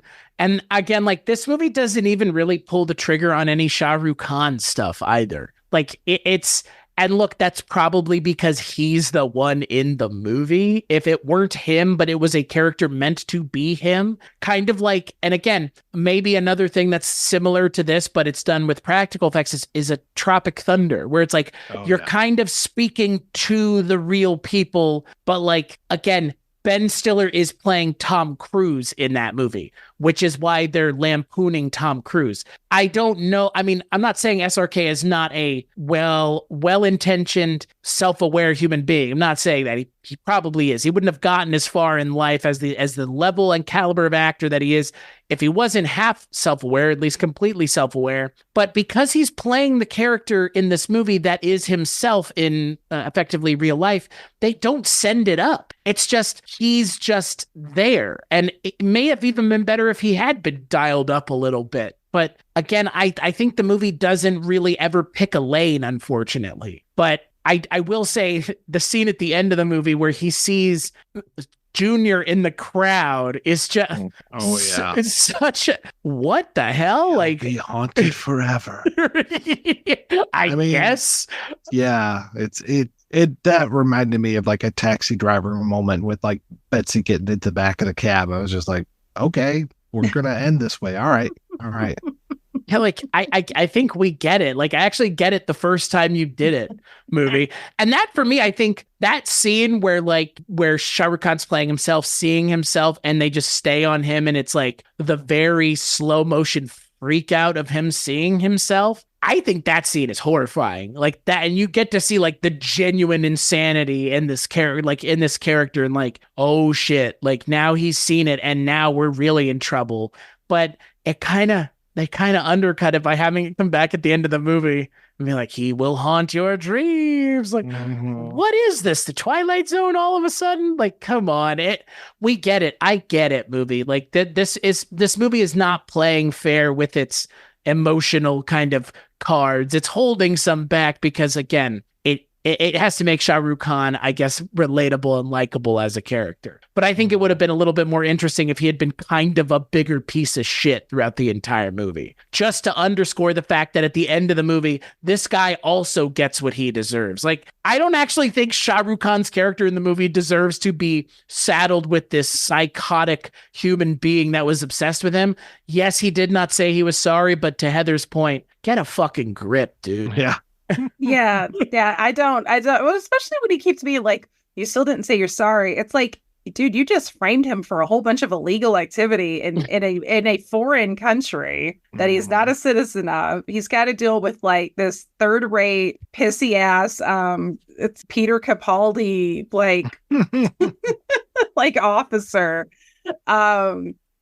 again, like this movie doesn't even really pull the trigger on any Shah Rukh Khan stuff either. Like it's, and look, that's probably because he's the one in the movie. If it weren't him, but it was a character meant to be him, kind of like, and again, maybe another thing that's similar to this, but it's done with practical effects is a Tropic Thunder, where it's like, you're kind of speaking to the real people, but like, again, Ben Stiller is playing Tom Cruise in that movie, which is why they're lampooning Tom Cruise. I don't know. I mean, I'm not saying SRK is not a well-intentioned, self-aware human being. I'm not saying that. He probably is. He wouldn't have gotten as far in life as the level and caliber of actor that he is if he wasn't half self-aware, at least completely self-aware. But because he's playing the character in this movie that is himself in effectively real life, they don't send it up. It's just, he's just there. And it may have even been better if he had been dialed up a little bit. But again, I think the movie doesn't really ever pick a lane, unfortunately. But I will say the scene at the end of the movie where he sees Junior in the crowd is just, it's such a, what the hell? He'll like be haunted forever. I mean, guess. Yeah, it that reminded me of like a Taxi Driver moment with like Betsy getting into the back of the cab. I was just like, okay, we're gonna end this way. All right. Yeah, like I think we get it. Like I actually get it the first time you did it, movie. And that for me, I think that scene where Shah Rukh Khan's playing himself, seeing himself, and they just stay on him, and it's like the very slow motion freak out of him seeing himself. I think that scene is horrifying. Like that, and you get to see like the genuine insanity in this character, and like, oh shit, like now he's seen it, and now we're really in trouble. But they kind of undercut it by having it come back at the end of the movie and be like, he will haunt your dreams. Like, what is this? The Twilight Zone all of a sudden? Like, come on. We get it. I get it, movie. Like this movie is not playing fair with its emotional kind of cards. It's holding some back because again, it has to make Shah Rukh Khan, I guess, relatable and likable as a character. But I think it would have been a little bit more interesting if he had been kind of a bigger piece of shit throughout the entire movie, just to underscore the fact that at the end of the movie, this guy also gets what he deserves. Like, I don't actually think Shah Rukh Khan's character in the movie deserves to be saddled with this psychotic human being that was obsessed with him. Yes, he did not say he was sorry, but to Heather's point, get a fucking grip, dude. Yeah. Yeah. I don't, well, especially when he keeps being like, you still didn't say you're sorry. It's like, dude, you just framed him for a whole bunch of illegal activity in a foreign country that he's not a citizen of. He's got to deal with like this third-rate, pissy ass, it's Peter Capaldi, like, like officer,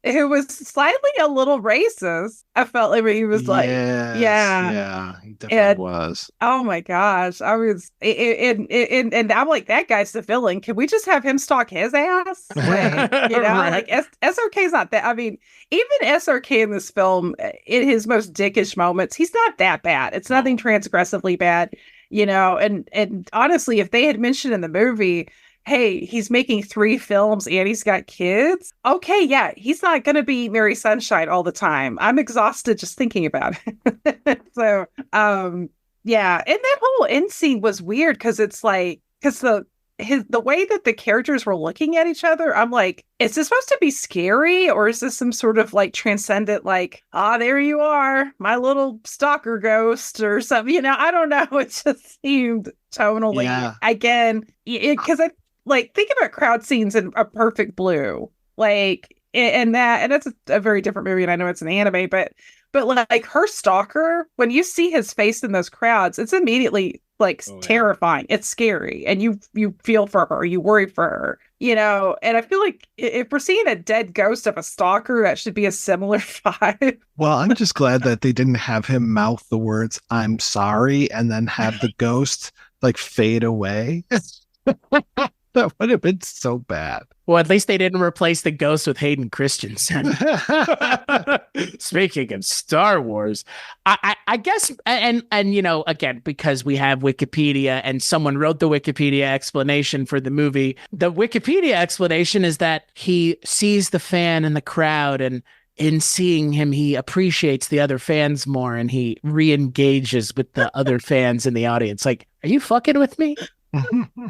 who was slightly a little racist. I felt like he was like, yeah, he definitely was. Oh my gosh, I was, and I'm like, that guy's the villain. Can we just have him stalk his ass? Like, Right. like SRK's not that. I mean, even SRK in this film, in his most dickish moments, he's not that bad. It's nothing transgressively bad, And honestly, if they had mentioned in the movie, hey, he's making 3 films and he's got kids. Okay, yeah, he's not going to be Mary Sunshine all the time. I'm exhausted just thinking about it. So, yeah, and that whole end scene was weird because it's like, because the way that the characters were looking at each other, I'm like, is this supposed to be scary, or is this some sort of like transcendent, like, there you are, my little stalker ghost or something? I don't know. It just seemed tonally, again, because like, think about crowd scenes in A Perfect Blue, like, and that's a very different movie, and I know it's an anime, but like her stalker, when you see his face in those crowds, it's immediately like terrifying. It's scary, and you feel for her, you worry for her, And I feel like if we're seeing a dead ghost of a stalker, that should be a similar vibe. Well, I'm just glad that they didn't have him mouth the words "I'm sorry" and then have the ghost like fade away. That would have been so bad. Well, at least they didn't replace the ghost with Hayden Christensen. Speaking of Star Wars, I guess, and again, because we have Wikipedia and someone wrote the Wikipedia explanation for the movie, the Wikipedia explanation is that he sees the fan in the crowd, and in seeing him, he appreciates the other fans more, and he re-engages with the other fans in the audience. Like, are you fucking with me?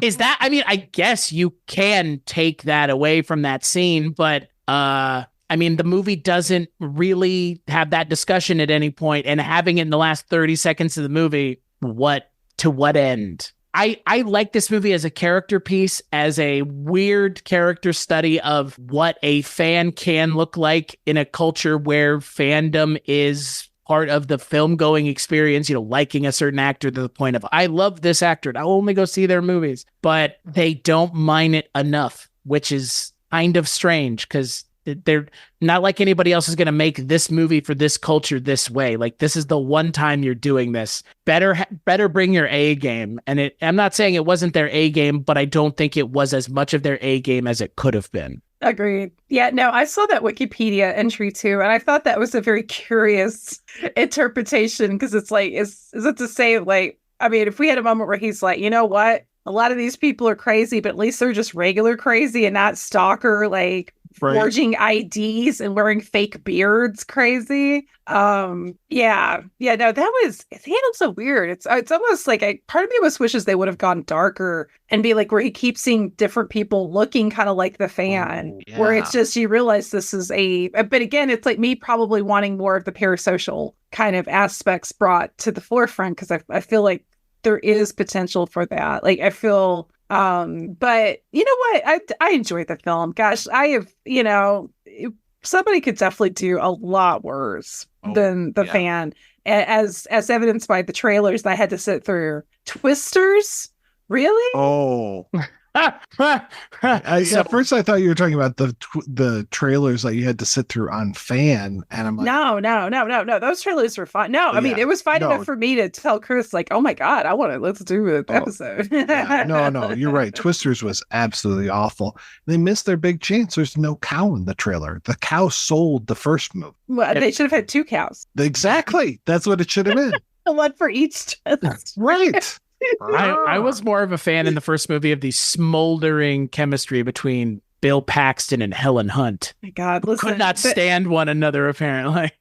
Is that, I mean, I guess you can take that away from that scene, but I mean, the movie doesn't really have that discussion at any point, and having it in the last 30 seconds of the movie, to what end? I like this movie as a character piece, as a weird character study of what a fan can look like in a culture where fandom is part of the film going experience, liking a certain actor to the point of, I love this actor and I'll only go see their movies, but they don't mine it enough, which is kind of strange because they're not like anybody else is going to make this movie for this culture this way. Like, this is the one time you're doing this. Better bring your A game. And I'm not saying it wasn't their A game, but I don't think it was as much of their A game as it could have been. Agreed. Yeah, no, I saw that Wikipedia entry too, and I thought that was a very curious interpretation, because it's like, is it to say, like, I mean, if we had a moment where he's like, you know what, a lot of these people are crazy, but at least they're just regular crazy and not stalker, like, forging IDs and wearing fake beards crazy. No, it's handled so weird. It's almost like part of me almost wishes they would have gone darker and be like, where he keeps seeing different people looking kind of like the fan, where it's just, you realize this is but again, it's like me probably wanting more of the parasocial kind of aspects brought to the forefront, because I feel like there is potential for that. Like, I feel, but you know what? I enjoyed the film. Gosh, I have, somebody could definitely do a lot worse than the fan, as evidenced by the trailers that I had to sit through. Twisters? Really? Oh. At first I thought you were talking about the trailers that you had to sit through on Fan, and I'm like, no, those trailers were fine. No, I mean, it was fine enough for me to tell Chris, like, oh my god, let's do an episode. No, you're right. Twisters was absolutely awful. They missed their big chance. There's no cow in the trailer. The cow sold the first movie. Well, they should have had 2 cows. Exactly. That's what it should have been. One for each twist. Right. I was more of a fan in the first movie of the smoldering chemistry between Bill Paxton and Helen Hunt. My God, listen, Could not stand one another, apparently.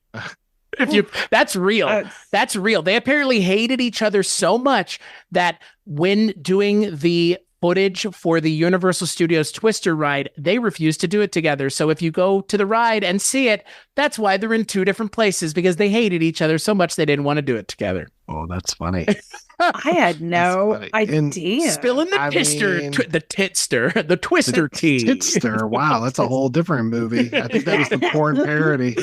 That's real. That's real. They apparently hated each other so much that when doing the footage for the Universal Studios Twister ride, they refused to do it together. So if you go to the ride and see it, that's why they're in two different places, because they hated each other so much they didn't want to do it together. Oh, that's funny. I had no idea. Spilling the the twister tea. Titster. Wow, that's a whole different movie. I think that was the porn parody.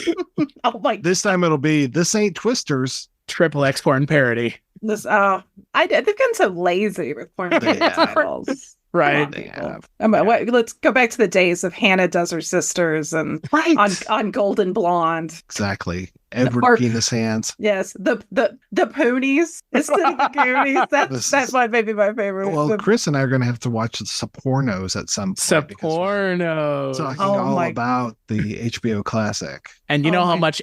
Oh my! This time it'll be This Ain't Twisters. XXX porn parody. They've gotten so lazy with porn titles. Right. They have. Let's go back to the days of Hannah Does Her Sisters and on Golden Blonde. Exactly. Edward Penis Hands. Yes, the Poonies instead of the Goonies. That's maybe my favorite. Well, Chris and I are going to have to watch the Sopornos at some point. Sopornos. Talking all about the HBO classic. And you know how much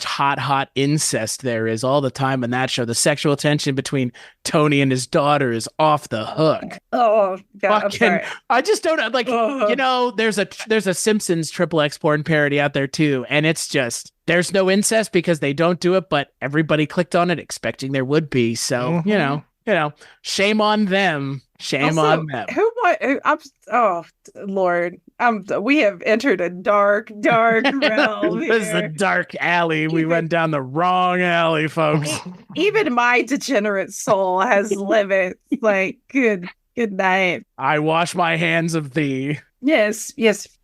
hot incest there is all the time in that show. The sexual tension between Tony and his daughter is off the hook. Oh God, I'm sorry. I just don't like. There's a Simpsons XXX porn parody out there too, and it's just. There's no incest because they don't do it, but everybody clicked on it expecting there would be. So, shame on them. Shame on them. Oh, Lord. We have entered a dark realm. This is a dark alley. We went down the wrong alley, folks. Even my degenerate soul has limits. Like, good night. I wash my hands of thee. Yes.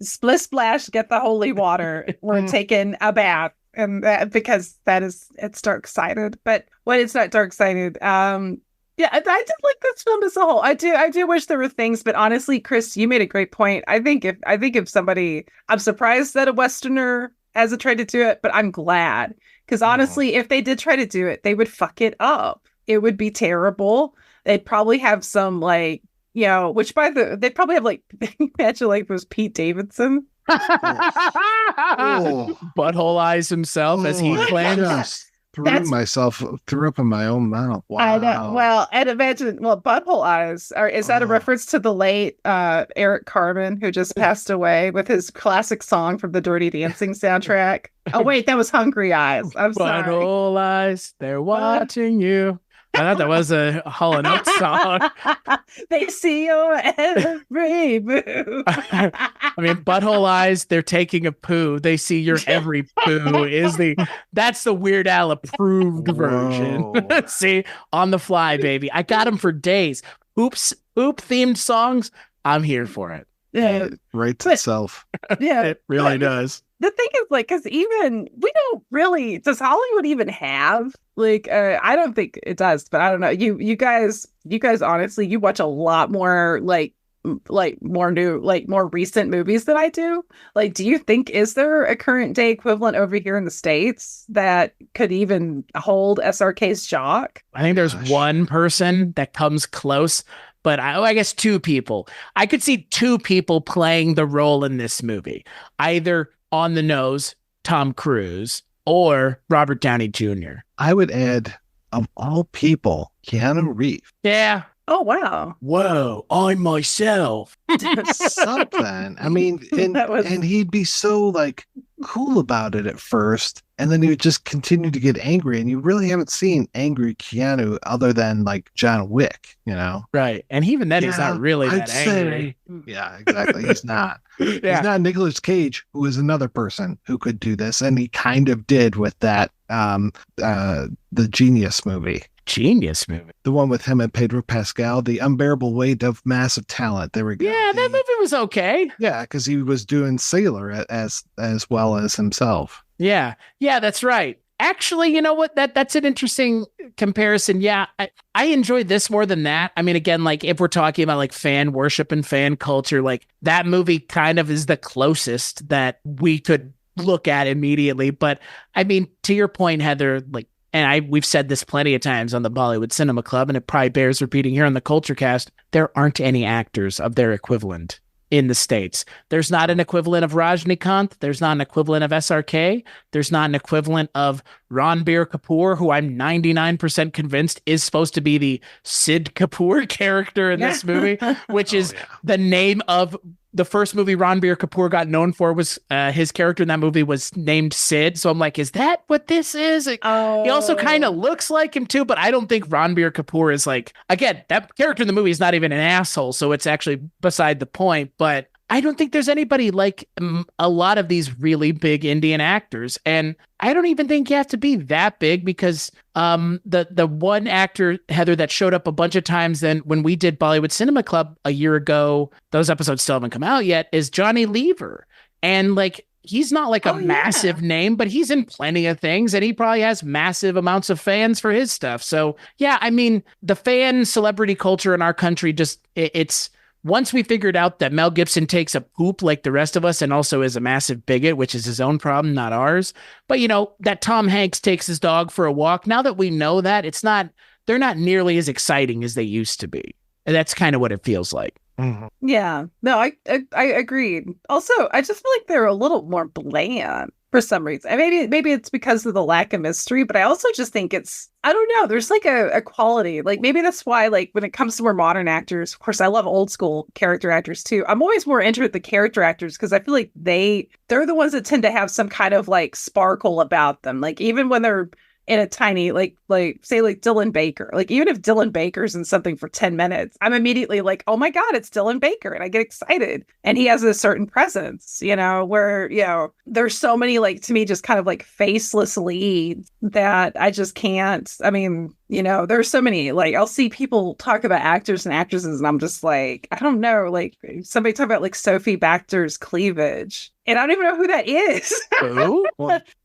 Splish splash, get the holy water. We're taking a bath. And because it's dark sided. But when it's not dark sided, I did like this film as a whole. I do wish there were things, but honestly, Chris, you made a great point. I think if somebody, I'm surprised that a Westerner hasn't tried to do it, but I'm glad. Because honestly, if they did try to do it, they would fuck it up. It would be terrible. They'd probably have some they'd probably have imagine if it was Pete Davidson. Butthole eyes himself as he claims. Threw up in my own mouth. Wow. I know. Well, and imagine, butthole eyes. Is that a reference to the late Eric Carmen, who just passed away with his classic song from the Dirty Dancing soundtrack? Oh, wait, that was Hungry Eyes. I'm sorry. Butthole eyes, they're watching you. I thought that was a Hall & Oates song. They see your every move. I mean, butthole eyes, they're taking a poo. They see your every poo. That's the Weird Al approved version. See, on the fly, baby. I got them for days. Oop themed songs. I'm here for it. Yeah, it writes itself. Yeah, it really does. The thing is, because even we don't really, does Hollywood even have I don't think it does, but I don't know. You guys honestly, you watch a lot more more new, more recent movies than I do. Do you think, is there a current day equivalent over here in the States that could even hold SRK's jock? I think there's one person that comes close. But I guess two people. I could see two people playing the role in this movie. Either on the nose, Tom Cruise, or Robert Downey Jr. I would add, of all people, Keanu Reeves. Yeah. Oh, wow. Whoa, I'm myself. Something. I mean, and he'd be so cool about it at first, and then he would just continue to get angry, and you really haven't seen angry Keanu other than John Wick, Right. And even then, he's not really that angry. Yeah, exactly. He's not. He's not Nicolas Cage, who is another person who could do this, and he kind of did with that the Genius movie. Genius movie. The one with him and Pedro Pascal, The Unbearable Weight of Massive Talent. There we go. Yeah, that movie was okay. Yeah, because he was doing Sailor as well as himself. Yeah, that's right. Actually, you know what? That's an interesting comparison. Yeah, I enjoy this more than that. I mean, again, if we're talking about fan worship and fan culture, that movie kind of is the closest that we could look at immediately. But I mean, to your point, Heather, we've said this plenty of times on the Bollywood Cinema Club, and it probably bears repeating here on the Culture Cast, there aren't any actors of their equivalent in the States. There's not an equivalent of Rajnikant. There's not an equivalent of SRK. There's not an equivalent of Ranbir Kapoor, who I'm 99% convinced is supposed to be the Sid Kapoor character in this movie, which is the name of the first movie Ranbir Kapoor got known for. Was his character in that movie was named Sid. So I'm like, is that what this is? He also kind of looks like him too, but I don't think Ranbir Kapoor is like, again, that character in the movie is not even an asshole. So it's actually beside the point, but I don't think there's anybody like a lot of these really big Indian actors. And I don't even think you have to be that big, because the one actor, Heather, that showed up a bunch of times then when we did Bollywood Cinema Club a year ago, those episodes still haven't come out yet, is Johnny Lever. And like, he's not like a massive name, but he's in plenty of things, and he probably has massive amounts of fans for his stuff. So yeah, I mean, the fan celebrity culture in our country, just it's once we figured out that Mel Gibson takes a poop like the rest of us and also is a massive bigot, which is his own problem, not ours. But, you know, that Tom Hanks takes his dog for a walk. Now that we know that, they're not nearly as exciting as they used to be. And that's kind of what it feels like. Mhm. Yeah, no, I agreed. Also, I just feel like they're a little more bland for some reason. And maybe it's because of the lack of mystery, but I also just think I don't know, there's like a quality. Like maybe that's why, like, when it comes to more modern actors, of course I love old school character actors too. I'm always more interested in the character actors because I feel like they're the ones that tend to have some kind of like sparkle about them. Like even when they're in a tiny, like say like Dylan Baker, like even if Dylan Baker's in something for 10 minutes, I'm immediately like, oh my God, it's Dylan Baker. And I get excited. And he has a certain presence, you know, where, you know, there's so many, like, to me, just kind of like faceless leads that I just can't. I mean, you know, there's so many, like, I'll see people talk about actors and actresses and I'm just like, I don't know, like somebody talk about like Sophie Baxter's cleavage and I don't even know who that is. Who?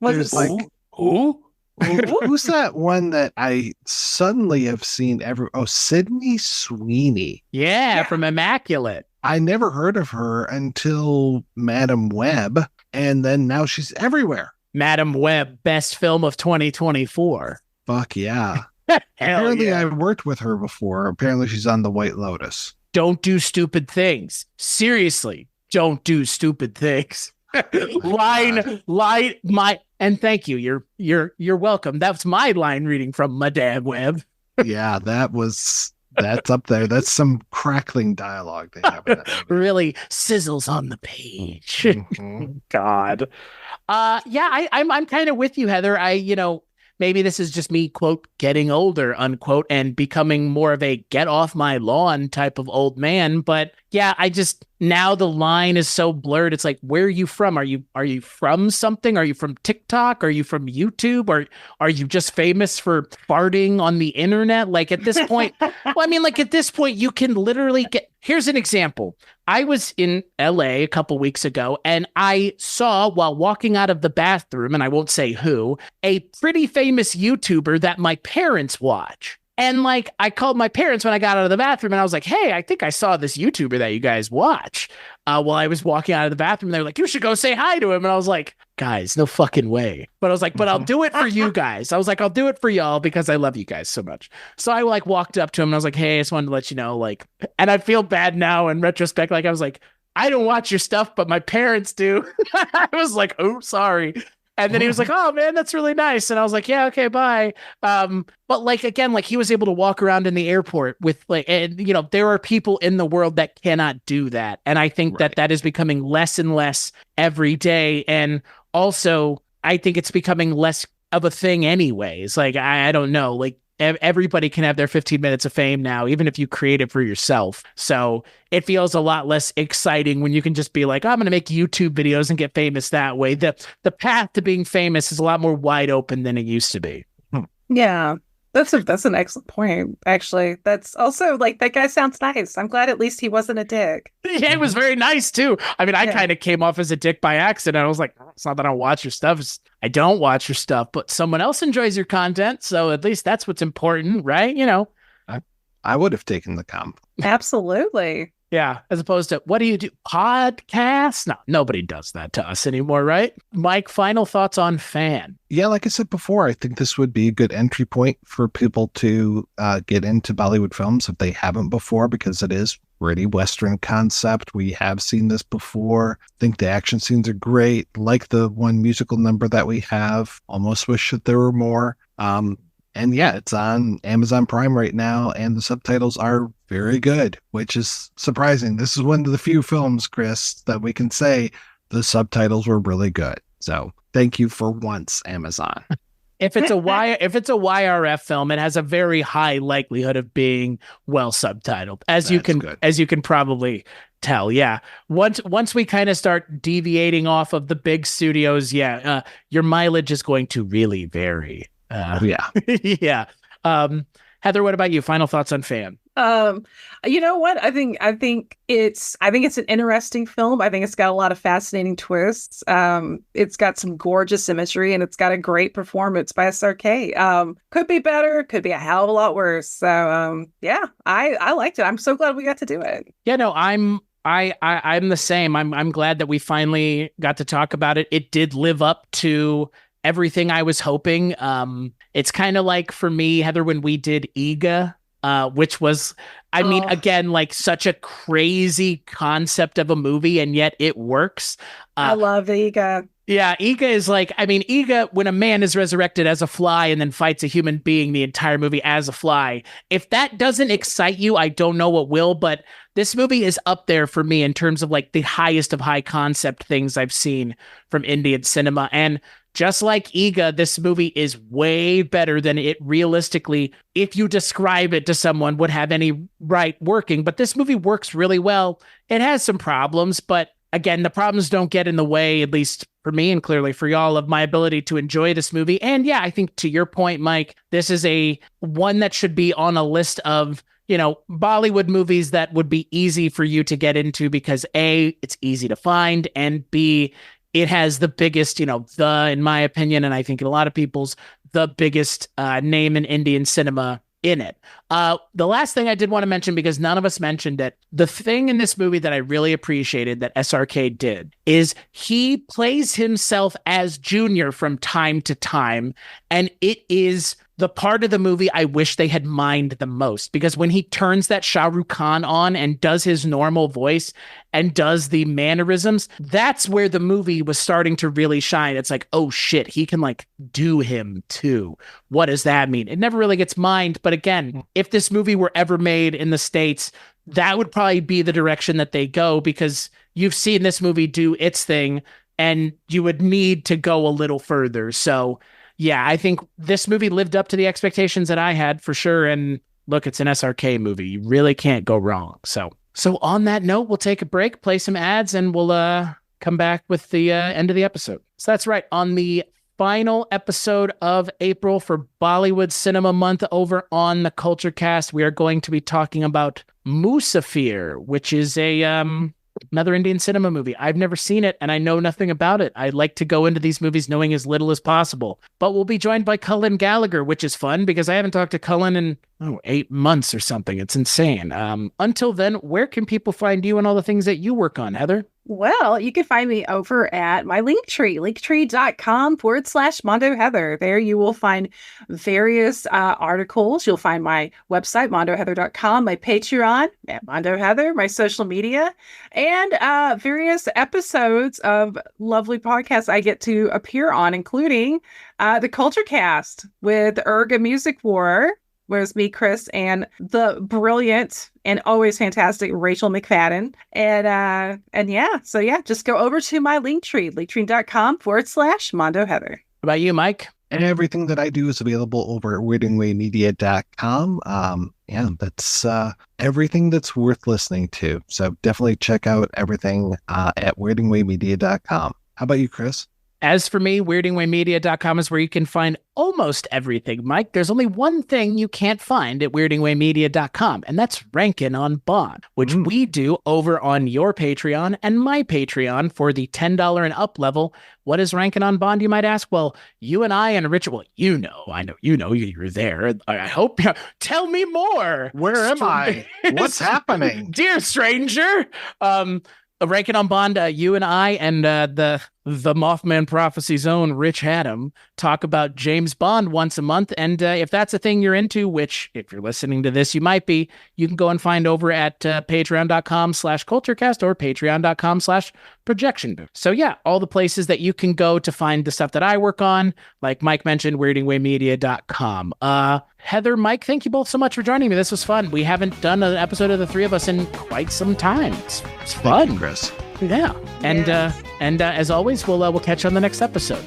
There's like, Who? who's that one that I suddenly have seen Sydney Sweeney. Yeah, from Immaculate. I never heard of her until Madam Web, and then now she's everywhere. Madam Web, best film of 2024. Fuck yeah. Hell Apparently yeah. I've worked with her before. Apparently she's on The White Lotus. Don't do stupid things. Seriously, don't do stupid things. And thank you. You're welcome. That's my line reading from Madame Web. Yeah, that's up there. That's some crackling dialogue they have in that movie. Really sizzles on the page. Mhm. God. Yeah, I'm kind of with you, Heather. Maybe this is just me, quote, getting older, unquote, and becoming more of a get off my lawn type of old man. But yeah, now the line is so blurred. It's like, where are you from? Are you from something? Are you from TikTok? Are you from YouTube? Or are you just famous for farting on the internet? Like at this point, at this point, you can literally here's an example. I was in LA a couple weeks ago and I saw, while walking out of the bathroom, and I won't say who, a pretty famous YouTuber that my parents watch. And like, I called my parents when I got out of the bathroom and I was like, hey, I think I saw this YouTuber that you guys watch while I was walking out of the bathroom. They were like, you should go say hi to him. And I was like, guys, no fucking way. But I was like, but I'll do it for you guys. I was like, I'll do it for y'all because I love you guys so much. So I like walked up to him and I was like, hey, I just wanted to let you know, like, and I feel bad now in retrospect. Like I was like, I don't watch your stuff, but my parents do. I was like, oh, sorry. And then he was like, oh man, that's really nice. And I was like, yeah, okay, bye. But like, again, like he was able to walk around in the airport with like, and you know, there are people in the world that cannot do that. And I think that is becoming less and less every day. And also I think it's becoming less of a thing anyways. Like, I don't know, like everybody can have their 15 minutes of fame now, even if you create it for yourself. So it feels a lot less exciting when you can just be like, I'm going to make YouTube videos and get famous that way. The path to being famous is a lot more wide open than it used to be. Yeah, that's an excellent point, actually. That's also like, that guy sounds nice. I'm glad at least he wasn't a dick. Yeah, it was very nice too. I mean, I kind of came off as a dick by accident. I was like, it's not that I don't watch your stuff. I don't watch your stuff, but someone else enjoys your content. So at least that's what's important, right? You know, I would have taken the comp. Absolutely. Yeah, as opposed to, what do you do? Podcasts? No, nobody does that to us anymore, right? Mike, final thoughts on Fan. Yeah, like I said before, I think this would be a good entry point for people to get into Bollywood films if they haven't before, because it is gritty Western concept. We have seen this before. I think the action scenes are great. Like the one musical number that we have. Almost wish that there were more. And yeah, it's on Amazon Prime right now, and the subtitles are very good, which is surprising. This is one of the few films, Chris, that we can say the subtitles were really good. So thank you for once, Amazon. If it's a YRF film, it has a very high likelihood of being well subtitled, as you can probably tell. Yeah. Once we kind of start deviating off of the big studios, your mileage is going to really vary. Yeah. Yeah. Heather, what about you? Final thoughts on Fan? You know what? I think it's an interesting film. I think it's got a lot of fascinating twists. It's got some gorgeous imagery, and it's got a great performance by SRK. Could be better, could be a hell of a lot worse. So yeah, I liked it. I'm so glad we got to do it. Yeah, no, I'm the same. I'm glad that we finally got to talk about it. It did live up to everything I was hoping. It's kind of like for me, Heather, when we did Ega, which was, again, like such a crazy concept of a movie, and yet it works. I love Ega. Yeah, Ega is like, Ega, when a man is resurrected as a fly and then fights a human being the entire movie as a fly, if that doesn't excite you, I don't know what will, but this movie is up there for me in terms of like the highest of high concept things I've seen from Indian cinema. And just like Ega, this movie is way better than it realistically, if you describe it to someone, would have any right working. But this movie works really well. It has some problems, but again, the problems don't get in the way, at least for me and clearly for y'all, of my ability to enjoy this movie. And yeah, I think to your point, Mike, this is one that should be on a list of, Bollywood movies that would be easy for you to get into because A, it's easy to find, and B, it has the biggest, in my opinion, and I think in a lot of people's, the biggest name in Indian cinema in it. The last thing I did want to mention, because none of us mentioned it, the thing in this movie that I really appreciated that SRK did is he plays himself as Junior from time to time, and it is the part of the movie I wish they had mined the most, because when he turns that Shah Rukh Khan on and does his normal voice and does the mannerisms, that's where the movie was starting to really shine. It's like, oh shit, he can like do him too. What does that mean? It never really gets mined. But again, if this movie were ever made in the States, that would probably be the direction that they go, because you've seen this movie do its thing and you would need to go a little further. So yeah, I think this movie lived up to the expectations that I had for sure. And look, it's an SRK movie. You really can't go wrong. So on that note, we'll take a break, play some ads, and we'll come back with the end of the episode. So that's right. On the final episode of April for Bollywood Cinema Month over on the Culture Cast, we are going to be talking about Musafir, which is another Indian cinema movie. I've never seen it, and I know nothing about it. I like to go into these movies knowing as little as possible. But we'll be joined by Cullen Gallagher, which is fun because I haven't talked to Cullen in 8 months or something. It's insane. Until then, where can people find you and all the things that you work on, Heather? Well, you can find me over at my Linktree, linktree.com/Mondo Heather. There you will find various articles. You'll find my website, mondoheather.com, my Patreon at Mondo Heather, my social media, and various episodes of lovely podcasts I get to appear on, including the Culture Cast with Urga Music War, where it's me, Chris, and the brilliant and always fantastic Rachel McFadden. And just go over to my Linktree, linktree.com/Mondo Heather. What about you, Mike? And everything that I do is available over at weirdandwaymedia.com. That's everything that's worth listening to. So definitely check out everything at weirdandwaymedia.com. How about you, Chris? As for me, weirdingwaymedia.com is where you can find almost everything, Mike. There's only one thing you can't find at weirdingwaymedia.com, and that's Rankin' on Bond, which we do over on your Patreon and my Patreon for the $10 and up level. What is Rankin' on Bond, you might ask? Well, you and I and Richard, I know you're there. I hope. Tell me more. Where am I? What's happening? Dear stranger. Ranking on Bond, you and I and the Mothman Prophecy's own Rich Haddam talk about James Bond once a month. And if that's a thing you're into, which if you're listening to this, you might be, you can go and find over at patreon.com/culturecast or patreon.com/projection booth. So yeah, all the places that you can go to find the stuff that I work on, like Mike mentioned, weirdingwaymedia.com. Heather, Mike, thank you both so much for joining me. This was fun. We haven't done an episode of the three of us in quite some time. It's fun. Thank you, Chris. Yeah. And as always, we'll catch you on the next episode.